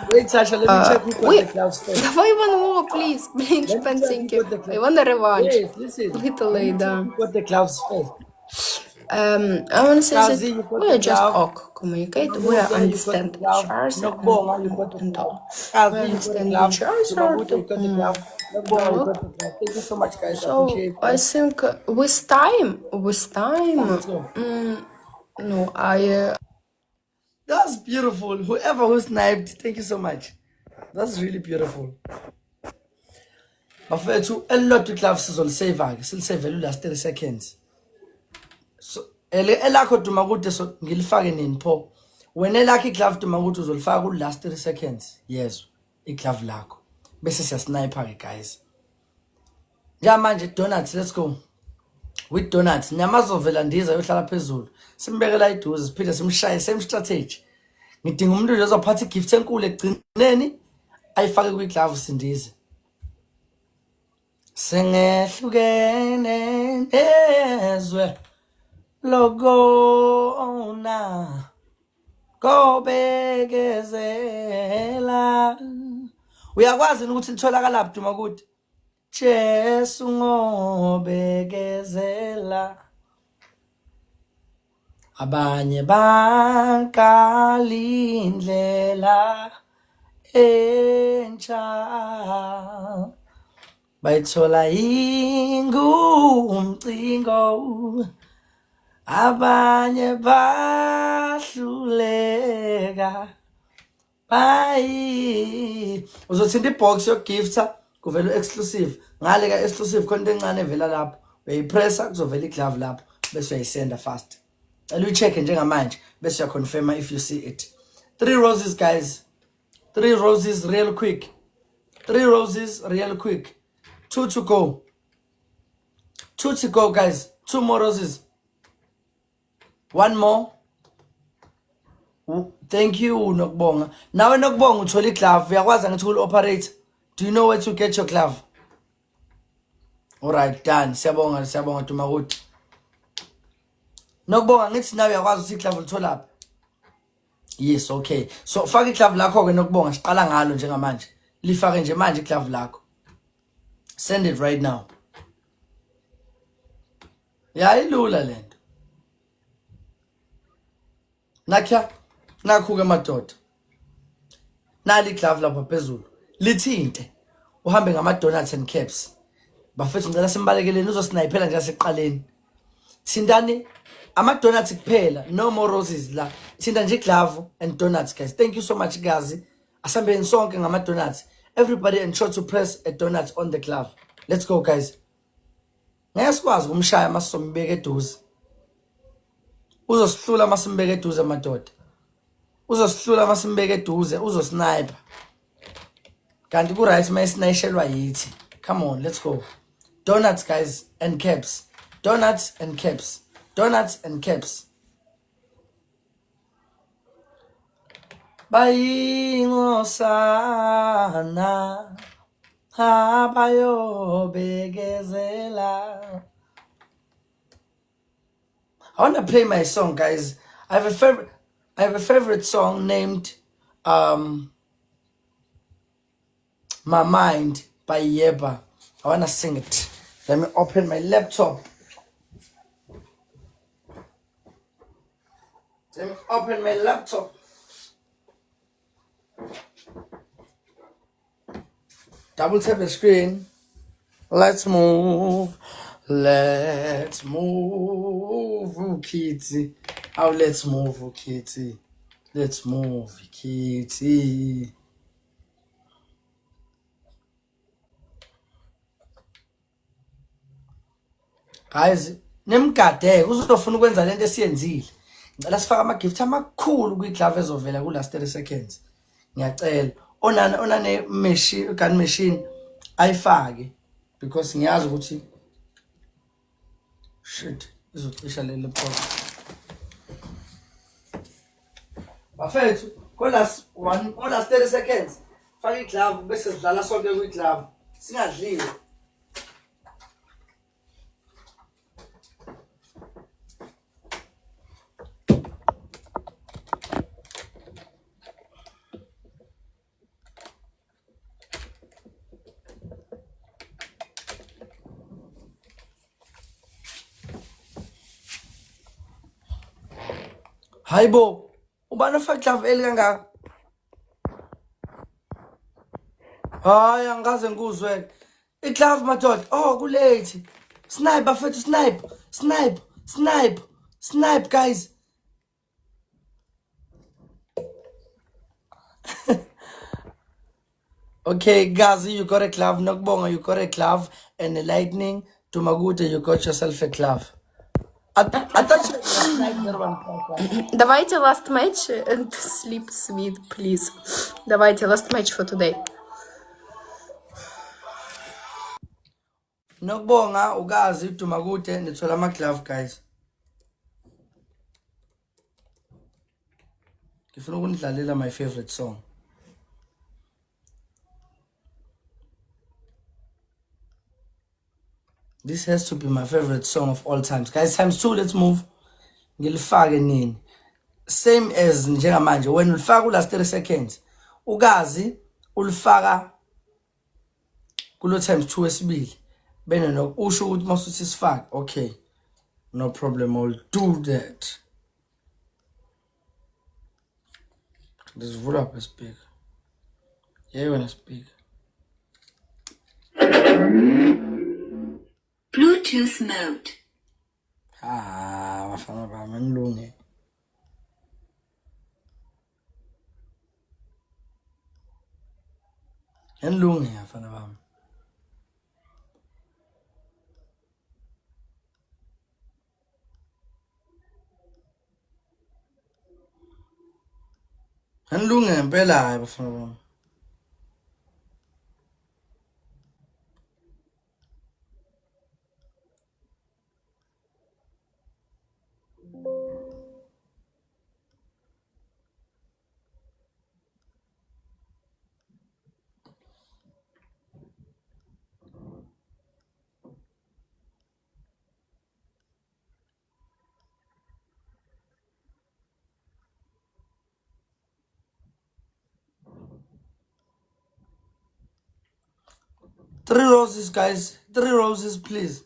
Wait, Sasha, let me check who got the gloves first.
Давай one more, please. Блин, Шпен, thank you. I want a revanche.
Yes, listen.
Little later.
Who got the gloves first?
I want to say
Kazi, you
that
got
we are
the
just
glove.
communicate. We
Nobuza, you got
understand
the
each
glove.
other
Nokubonga, you got the
and
glove.
all.
Kazi,
We
you got the
understand
glove.
each other.
Nobuza, you got the glove. Nokubonga, you got the glove. Thank you so much, guys. I
So
appreciate
I
it.
think with time,
Let's go.
no, I
That's beautiful. Whoever who sniped, thank you so much. That's really beautiful. Bafethu elilodwa iclave sizolisave-ke silisave last 30 seconds. So elakho duma kude so ngilifake nini pho. Wena elakho iclave duma ukuthi uzolifaka ku last 30 seconds. Yes, iclave lakho. Bese siyasniper-ke guys. Manje donuts, let's go. With donuts nyamazovela ndiza yohlala phezulu. Simbekela iduze siphinde simshaye same strategy. Ngidinga umuntu nje ozophatha igift enkulu egcineni ayifake kwi-glove sindize. Sengehlukene nezwe lokona ngobekezela. Uyakwazi ukuthi litholakala laphi duma kude? Jesu ngobekezela. abanye baqala indlela entsha bayithola ingumcingo abanye bahluleka bye uzothinta ibox yokugifta kuvela exclusive ngale ka exclusive khona encane evela lapho uyayipressa kuzovela iglove lapho bese uyayisenda fast cela uyicheck njengamanje bese uyaconfirm if you see it 3 roses guys 3 roses real quick 3 roses real quick 2 to go 2 to go guys 2 more roses 1 more thank you nokubonga nawe nokubonga uthola iglove uyakwazi ngithi ul operator do you know where to get your glove alright done siyabonga Tumakuti nokubonga ngithi nawe uyakwazi ukuthi iglove ulithola lapha yes okay so faka iglove lakho ke nokubonga siqala ngalo njengamanje lifake nje manje iglove lakho send it right now ilula lento nakho ke madoda nali glove lapha phezulu lithinte uhambe ngama donuts and caps bafethu ngicela simbalekeleni uzosniphela nje aseqaleni thindani ama donuts kuphela no more roses la thinda nje glove and donuts guys thank you so much guys asambeni sonke ngama donuts everybody ensure to press a donut on the glove let's go guys ngesikwazi kumshaya masizombeka eduze uzosihlula masimbeka eduze madoda uzosihlula masimbeka eduze uzosniper kanti ku right mayisnayishelwa yithi come on let's go donuts guys and caps donuts and caps donuts and caps bayingosana abayobekezela I want to play my song guys I have a favorite song named My Mind by Yeba. I want to sing it. Let me open my laptop. Let me open my laptop. Double tap the screen. Let's move. Let's move, Kitty. Oh, let's move, Kitty. Let's move, Kitty. Guys, nemgade uzofuna ukwenza lento esiyenzile. Ngicela sifaka ama gift amakhulu kwi glove ezovela ku last 30 seconds. Ngiyacela onane machine gun machine ayifake because ngiyazi ukuthi shit izocisha le laptop. Bafethu ko last 30 seconds faka iglove bese sidlala sonke kwi glove singadliwe. Hayibo ubani ufaka glove eli kangaka hayi angaze ngikuzwe iglove madoda oh ku late snipe afethu snipe guys okay Gazi you got a glove nokubonga you got a glove and a lightning Tumakuti you got yourself a glove
Давайте last match and sleep sweet, please. Давайте last match for today.
Nokubonga ukazi Tumakuti nithola ama glove guys. Ngifuna ukunidlalela my favorite song. This has to be my favorite song of all times. Guys, times 2, let's move. Ngilifake nini. Same as njengamanje. When ulifaka last 30 seconds. Ugazi, ulifaka kulo times 2 esibili. Bene no usho ukuthi masuthi sifake. Okay. No problem. I'll do that. Ndizivula apha speaker. Yeah, wena speaker.
Bluetooth mode.
Bafana bami anilunge. Anilunge bafana bami. Anilunge ngempela hayi bafana bami. Three roses, guys. 3 roses, please.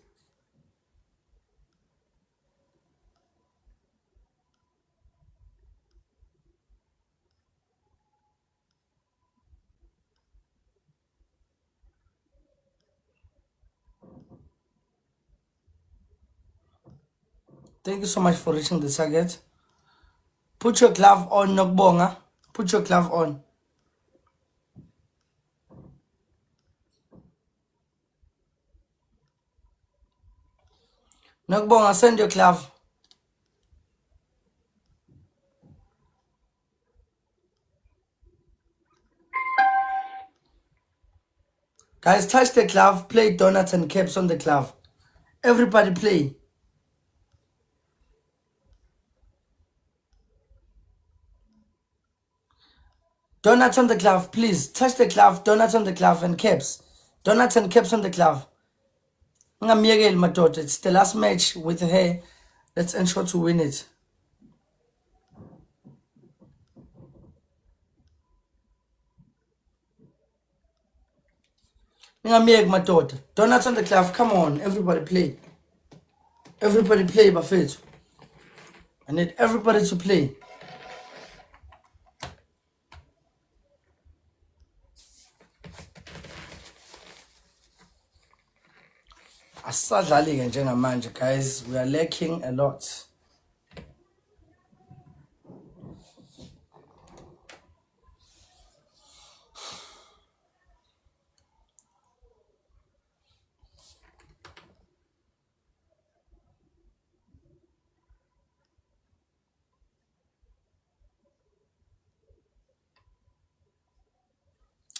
Thank you so much for reaching the target. Put your glove on, Nokbonga. Put your glove on. Nokbonga, send your glove. Guys, touch the glove. Play donuts and caps on the glove. Everybody play. Donuts on the glove, please. Touch the glove. Donuts on the glove and caps. Donuts and caps on the glove. It's the last match with her. Let's ensure to win it. Donuts on the glove. Come on, everybody play. Everybody play, Buffett. I need everybody to play. Asadlali-ke njengamanje, guys. We are lacking a lot.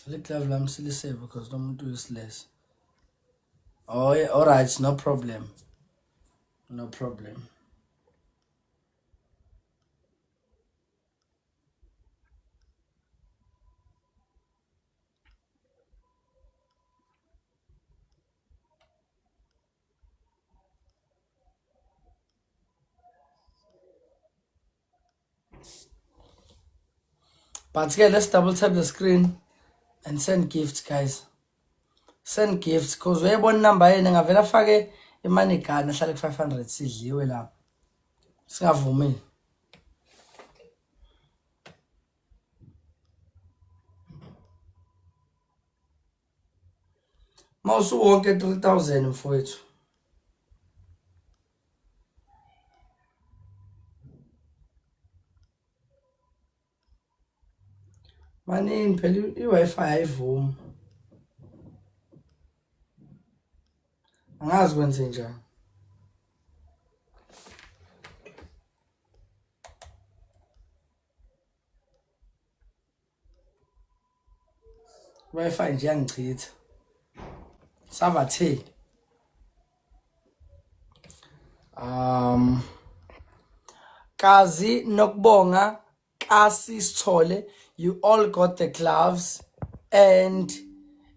Let level I'm still safe because don't do this less. Oh yeah, alright, no problem. No problem. But yeah, let's double tap the screen and send gifts, guys. Send gifts because we have one number yena ngavela fake imani gana hlale ku-500 sidliwe lapha. Singavumi. Mawusu wonke 3000 mfowethu. Manini phela i-Wi-Fi ayivumi. Angazi kwenze njani. Wi-Fi nje yangichitha. Sabathe. Kazi Nokbonga, Kasi Sithole, you all got the gloves, and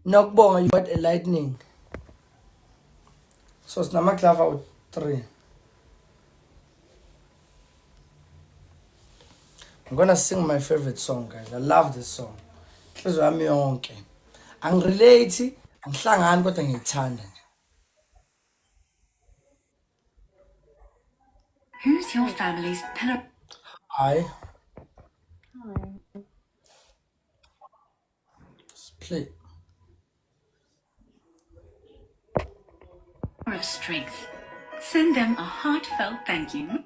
Nokbonga, you got a lightning. So it's nama glove out 3. I'm gonna sing my favorite song, guys. I love this song. Nhliziyo yami yonke. Angirelate, angihlangani kodwa ngiyithanda.
Who's your family's pillar?
Hi. Sleep.
Or of strength. Send them a heartfelt thank you.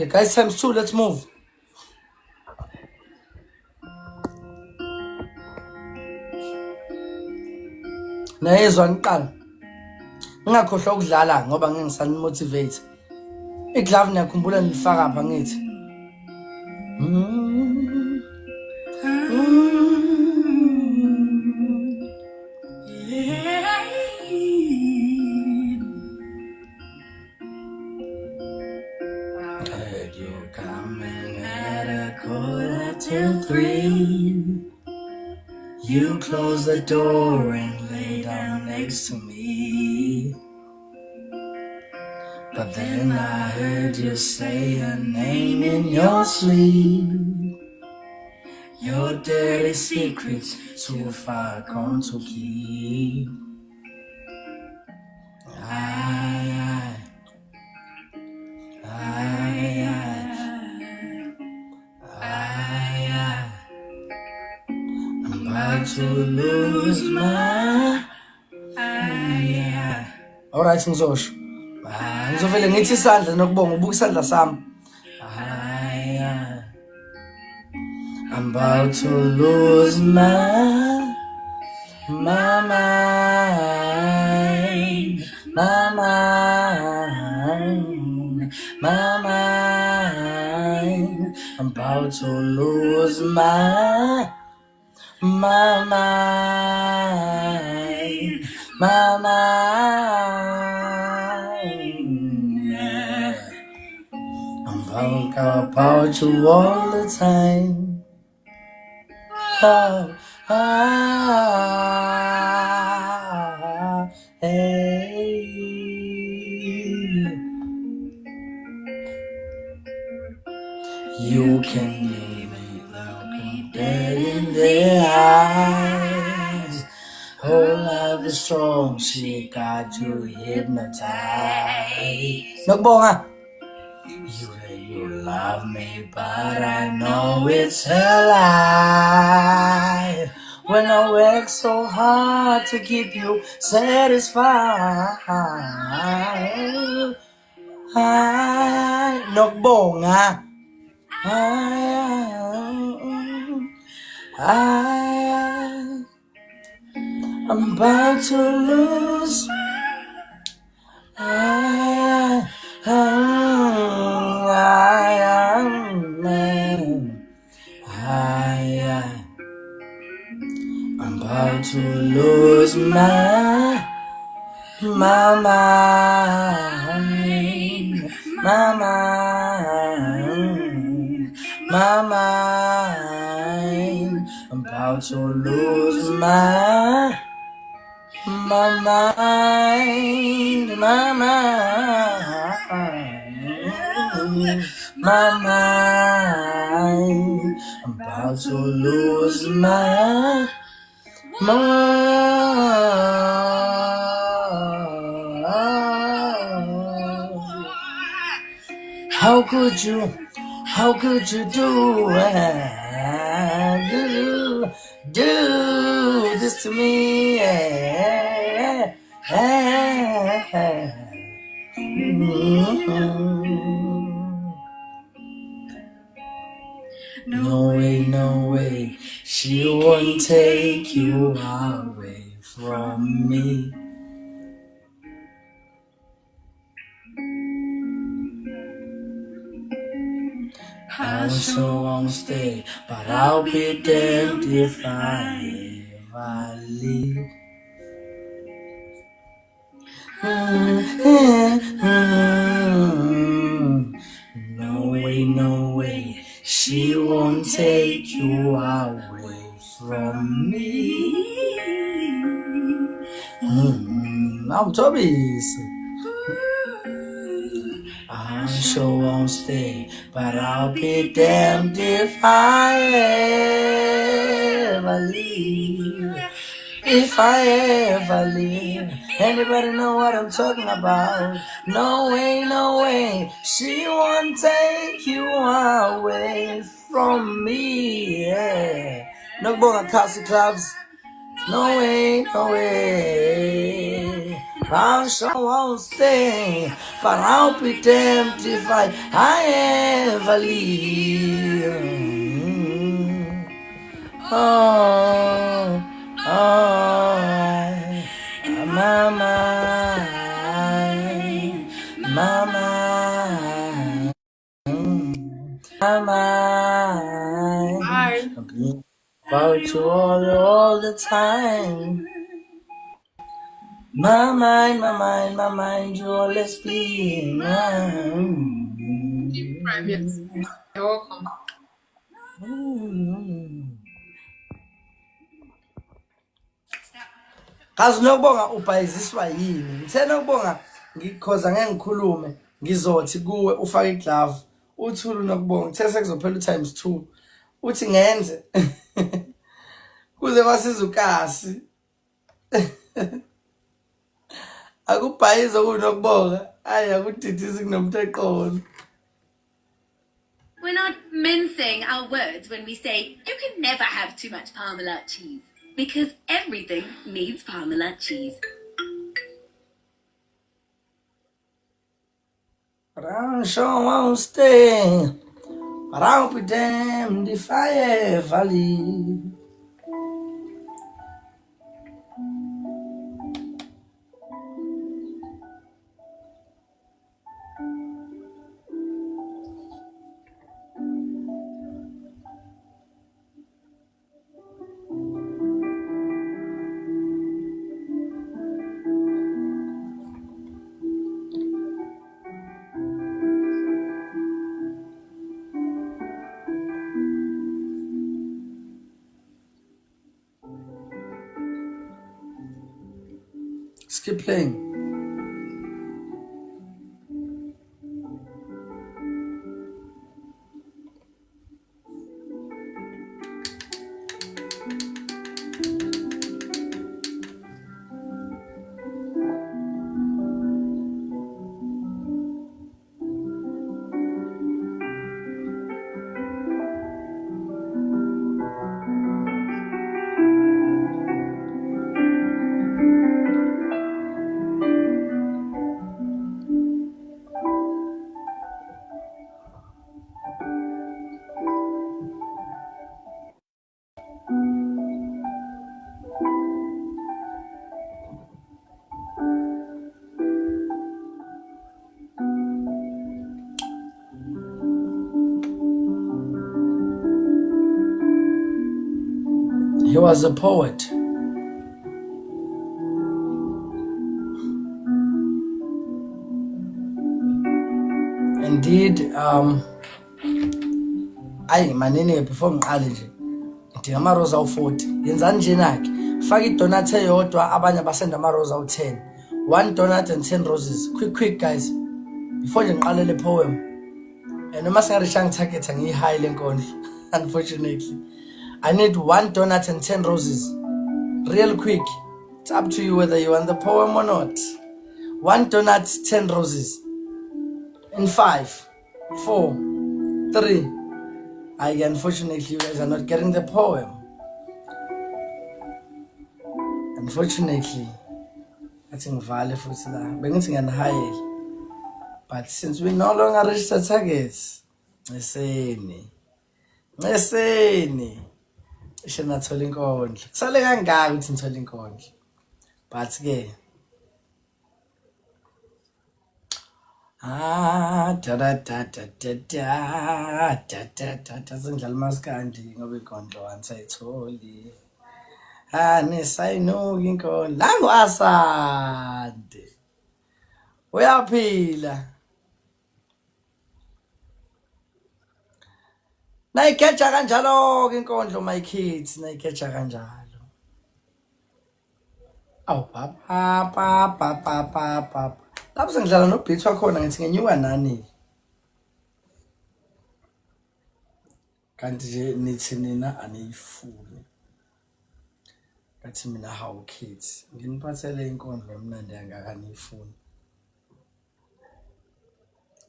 Guys, times 2, let's move. Nayezwa ngiqala. Ngingakhohlwa ukudlala ngoba ngingisani motivate. Iglove niyakhumbula nilifaka apha ngithi. Heard you coming at 2:45. You close the door and lay down next to me. But then I heard you say her name in your sleep. Your dirty secrets too far gone to keep. I'm about to lose my. Alright, ngizosho. Ngizovele ngithi isandla nokubonga ubuka isandla sami. I'm about to lose my mind. I'm about to lose my mind. I'm about you all the time. Hey. You can leave me, look me dead in the eyes. Her love is strong, she got you hypnotized. Nokubonga. You say you love me, but I know it's a lie. When I work so hard to keep you satisfied. Nokubonga. I'm about to lose. I'm about to lose my mind. I'm about to lose my mind. I'm about to lose my mind. How could you do this to me? No way, she won't take you away from me. I sure won't stay, but I'll be damned if I ever leave. No way, she won't take you away from me. I'm Toby's. I sure won't stay, but I'll be damned if I ever leave. if I ever leave. Anybody know what I'm talking about? No way, no way. She won't take you away from me. Yeah. No more Castle Clubs. No way, no way. I sure won't stay, but I'll be damned if I ever leave. Oh, my mind, my mind, my mind. I'm thinking about you all the time. My mind, my mind, my mind, you always be mine.
You're welcome.
Kazi nokubonga ubhayiziswa yini ngithe nokubonga ngikhoza ngeke ngikhulume ngizothi kuwe ufake iglove uthulu nokubonga ngithe sekuzophela times 2 uthi ngenze kuze kwasiza ukasi akubhayizo kunokubonga ayi akudidisi kunomuntu eqolo.
We're not mincing our words when we say you can never have too much Parmalat cheese, because everything needs Parmalat cheese.
But I sure won't stay, but I'll be damned if I ever leave. Let's keep playing. He was a poet. Indeed, manene before ngiqale nje ngidinga amaroza awu40 yenzani njena ke faka idonut eyodwa abanye basenda amaroza awu10 1 donut and 10 roses quick guys before nje ngiqale le poem noma singarishanga target ngiyi-high lenkondlo unfortunately I need 1 donut and 10 roses real quick. It's up to you whether you want the poem or not. 1 donut, 10 roses. In 5, 4, 3. Unfortunately, you guys are not getting the poem. Unfortunately, I think value for that. But since we no longer reach the targets, listen. Ishenathola inkondlo. Kusale kangaka ukuthi ngithola inkondlo. But ke sengidlala maskandi ngoba inkondlo ansayitholi. Nisayinuka inkondlo. La ngwasande. Uyaphila. Nayikeja kanjalo ke inkondlo my kids, nayikeja kanjalo. Aw papa. Lapho sengidlala nobeat wakhona ngithi ngenyuka nani. Kanti nje nithi nina aniyifuni. bathi mina hawu kids nginiphathele inkondlo emnandi yangakanifuni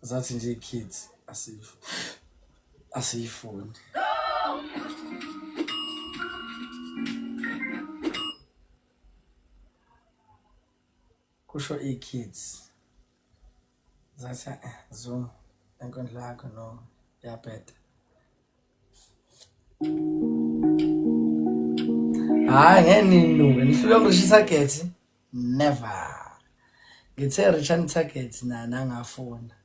zathi nje kids asiyifuni kusho i-kids zathi Zoom enkondlo yakho no yabheda hayi ngenini nifike ngishisa gethi never ngithe Richard Target nangafuna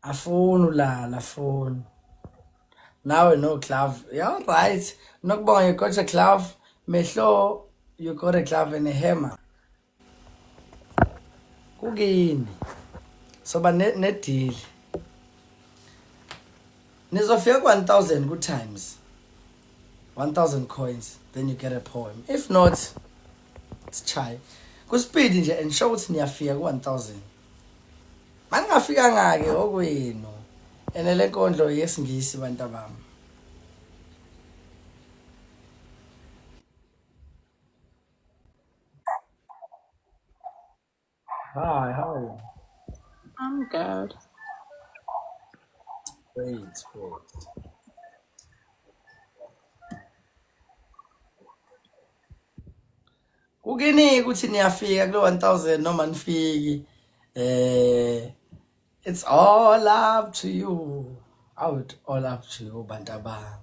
afuna ulala phone nawe no glove yeah right nokubonga you got a glove mehlo you got a glove and a hammer kugini soba ne deal nizofika ku 1000 good times 1000 coins then you get a poem if not it's chai ku speed nje ensure ukuthi niyafika ku 1000 maningafika ngake okwenu ene lenkondlo yesingisi bantu bami hi how are you
I'm good.
great kugini ukuthi niyafika kulo 1000 noma nifiki it's all up to you out all up to you bantu bami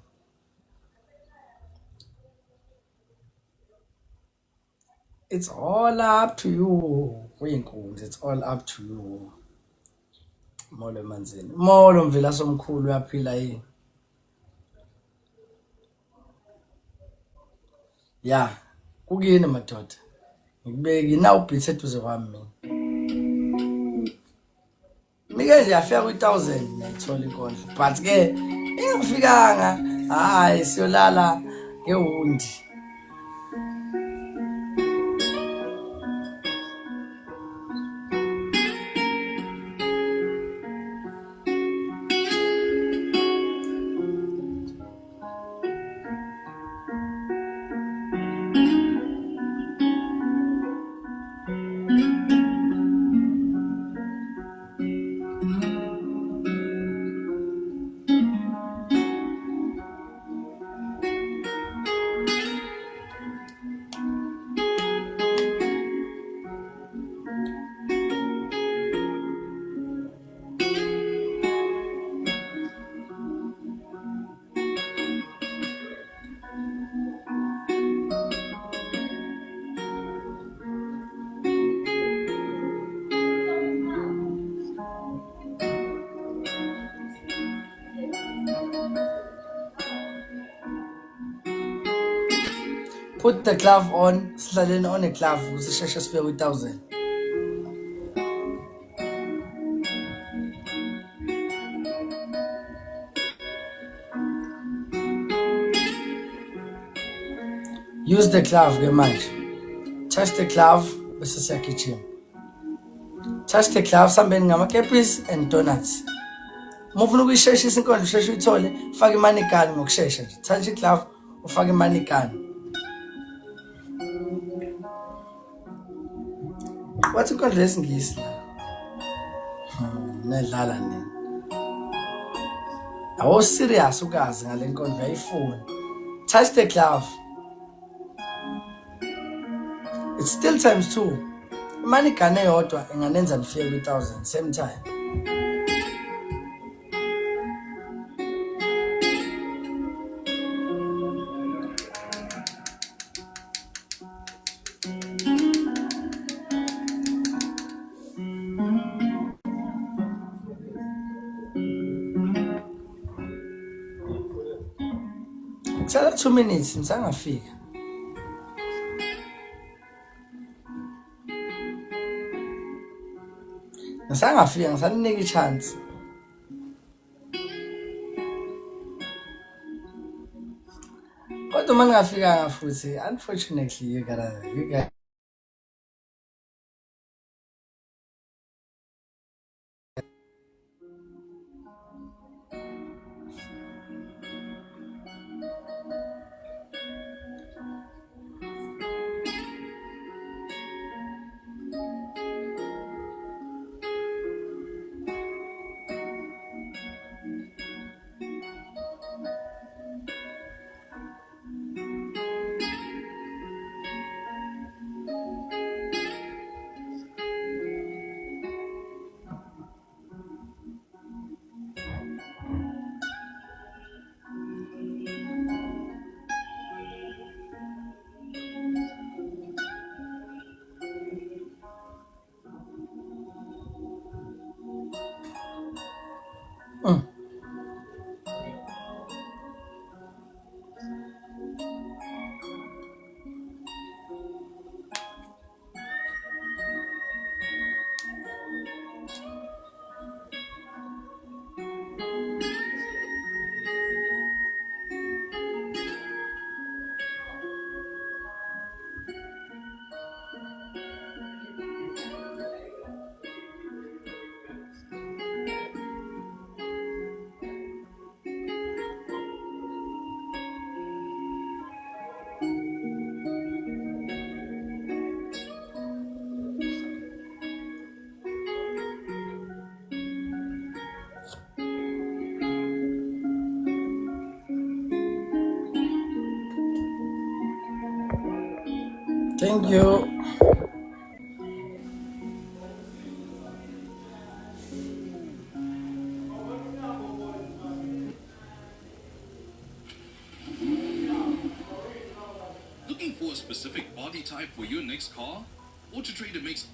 it's all up to you kuyinkunzi it's all up to you molo emanzini molo mvela somkhulu uyaphila yini ya kugini madoda ngikubeki na ubhithe eduze kwami mina mike nje yafika ku 1000 nayithola inkondlo but ke ingafikanga hayi siyolala ngewundi put the glove on sihlaleni on a glove usisheshe sifike ku 1000 use the glove ke manje touch the glove bese siyagijima touch the glove sambeni ngamakepisi and donuts mufuna ukuyisheshisa inkondlo usheshe uyithole faka imani gun ngokusheshsha nje touch iglove ufake imani gun wathi inkondlo yesingisi la nedlala nini awu serious ukazi ngale nkondlo yayifuna touch the glove it's still times 2 imani gun eyodwa enganenza nifike ku 1000 same time kusala 2 minutes ngisangafika ngisaninika ichance kodwa manje ngafika futhi unfortunately you got Thank you.
Looking for a specific body type for your next car? Auto Trader makes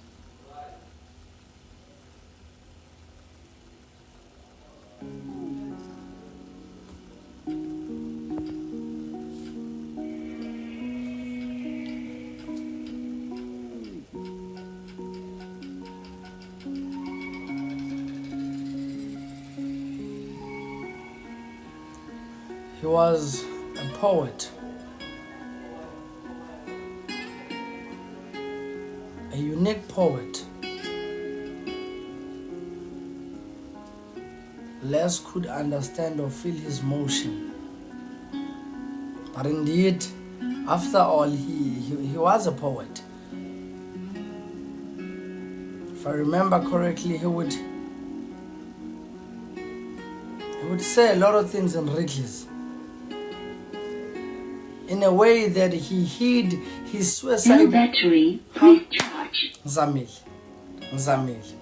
He was a poet, a unique poet. Less could understand or feel his motion. But indeed, after all, he was a poet. If I remember correctly, he would say a lot of things in riddles, in a way that he hid his suicide.
No battery, please charge.
Ngizamile,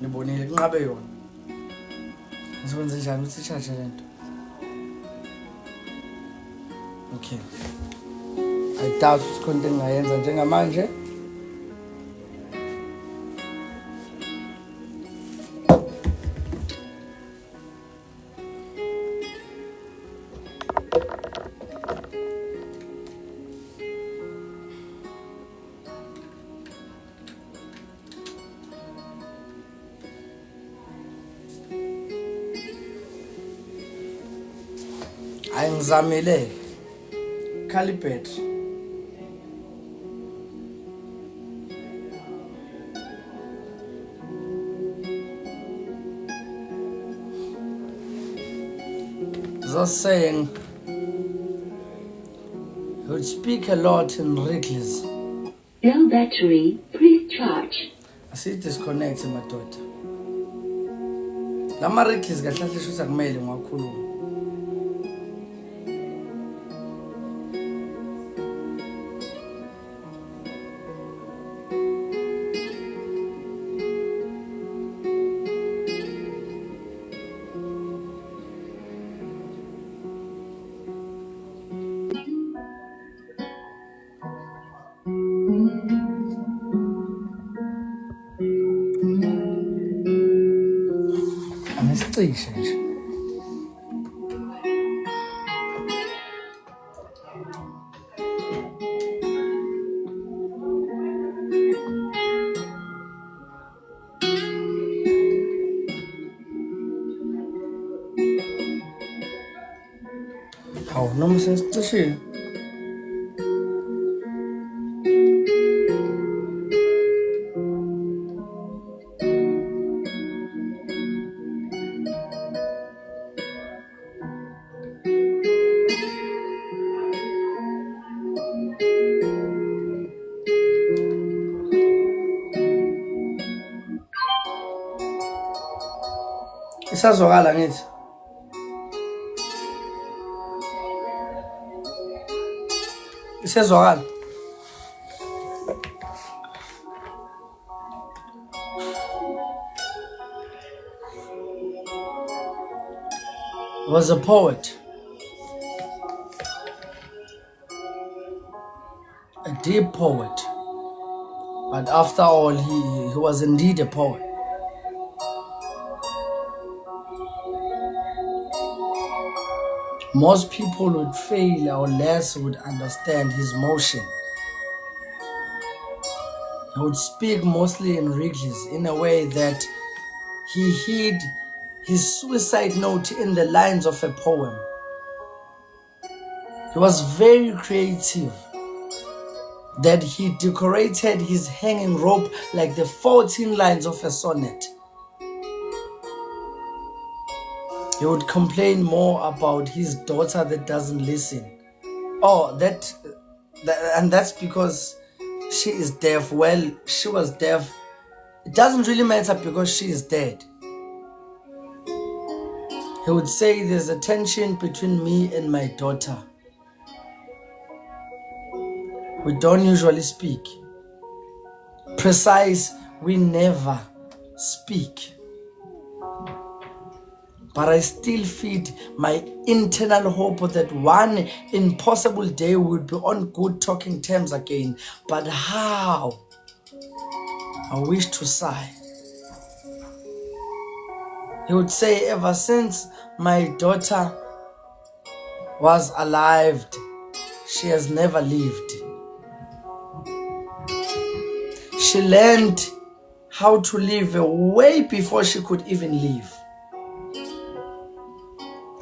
nibonile kunqabe yona. Ngizokwenza njani ukuthi charge lento? Okay. I doubt ukuthi konke engayenza njengamanje. Ayingizamile Calipet. Just saying, he would speak a lot in riddles.
No battery, please charge.
Asi disconnect madoda. Lama riddles kahle kahle shuthi akumele ngiwakhuluma. Anesicishe nje. Hawu noma sesicishile. Isazwakala ngithi. Isezwakala. Was a poet, a deep poet, but after all, he was indeed a poet. most people would fail or less would understand his motion. He would speak mostly in riddles in a way that he hid his suicide note in the lines of a poem. He was very creative, that he decorated his hanging rope like the 14 lines of a sonnet. He would complain more about his daughter that doesn't listen. Oh, and that's because she is deaf. Well, she was deaf. It doesn't really matter because she is dead. He would say there's a tension between me and my daughter. We don't usually speak. Precise, we never speak. But I still feed my internal hope that one impossible day we'll be on good talking terms again. But how? I wish to sigh. He would say, ever since my daughter was alive, she has never lived. She learned how to live way before she could even live.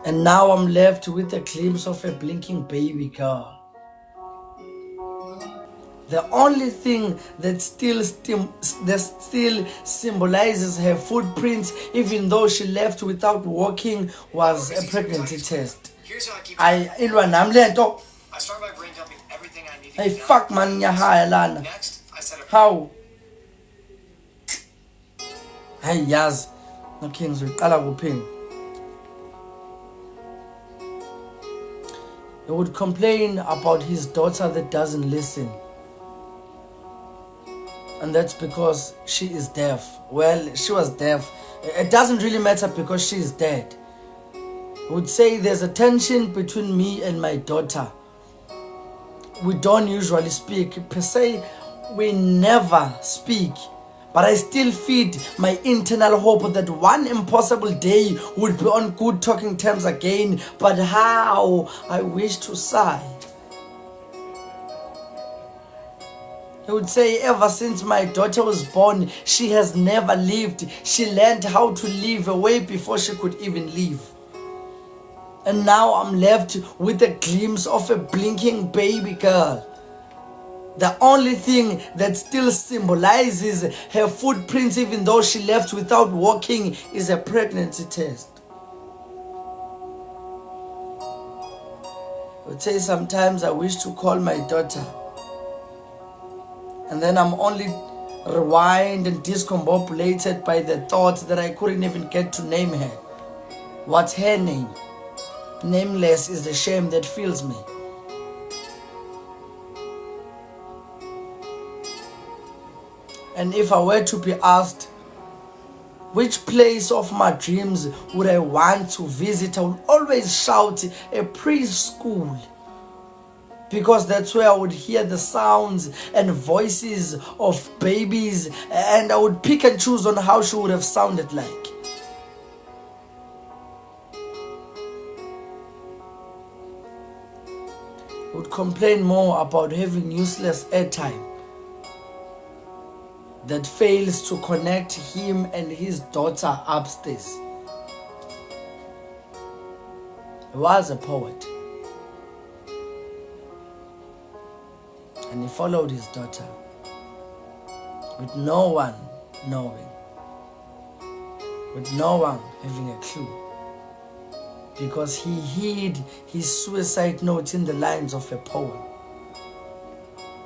And now I'm left with a glimpse of a blinking baby girl. The only thing that still symbolizes her footprints, even though she left without walking, was a pregnancy test. I start by brain dumping everything I need to get fuck man Lana. Next, I set up how? Hey Yaz, no kings with Alaguping. He would complain about his daughter that doesn't listen. And that's because she is deaf. Well, she was deaf. It doesn't really matter because she is dead. He would say there's a tension between me and my daughter. We don't usually speak. Per se, we never speak. But I still feed my internal hope that one impossible day would be on good talking terms again. But how? I wish to sigh. He would say, ever since my daughter was born, she has never lived. She learned how to live way before she could even live. And now I'm left with a glimpse of a blinking baby girl. The only thing that still symbolizes her footprints, even though she left without walking, is a pregnancy test. I would say sometimes I wish to call my daughter. And then I'm only rewind and discombobulated by the thought that I couldn't even get to name her. What's her name? Nameless is the shame that fills me. And if I were to be asked, which place of my dreams would I want to visit, I would always shout a preschool. Because that's where I would hear the sounds and voices of babies, and I would pick and choose on how she would have sounded like. I would complain more about having useless airtime that fails to connect him and his daughter upstairs. He was a poet. And he followed his daughter with no one knowing, with no one having a clue, because he hid his suicide note in the lines of a poem.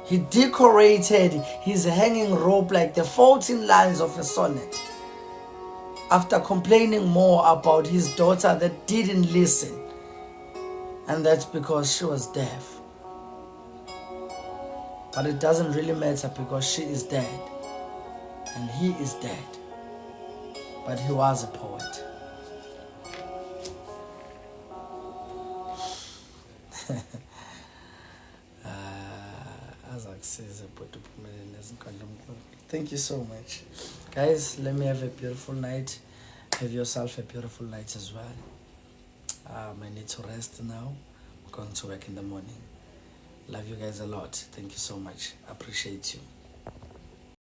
He decorated his hanging rope like the 14 lines of a sonnet, after complaining more about his daughter that didn't listen, and that's because she was deaf. But it doesn't really matter because she is dead and he is dead. But he was a poet. Thank you so much. Guys, let me have a beautiful night. Have yourself a beautiful night as well. I need to rest now. I'm going to work in the morning. Love you guys a lot. Thank you so much. Appreciate you.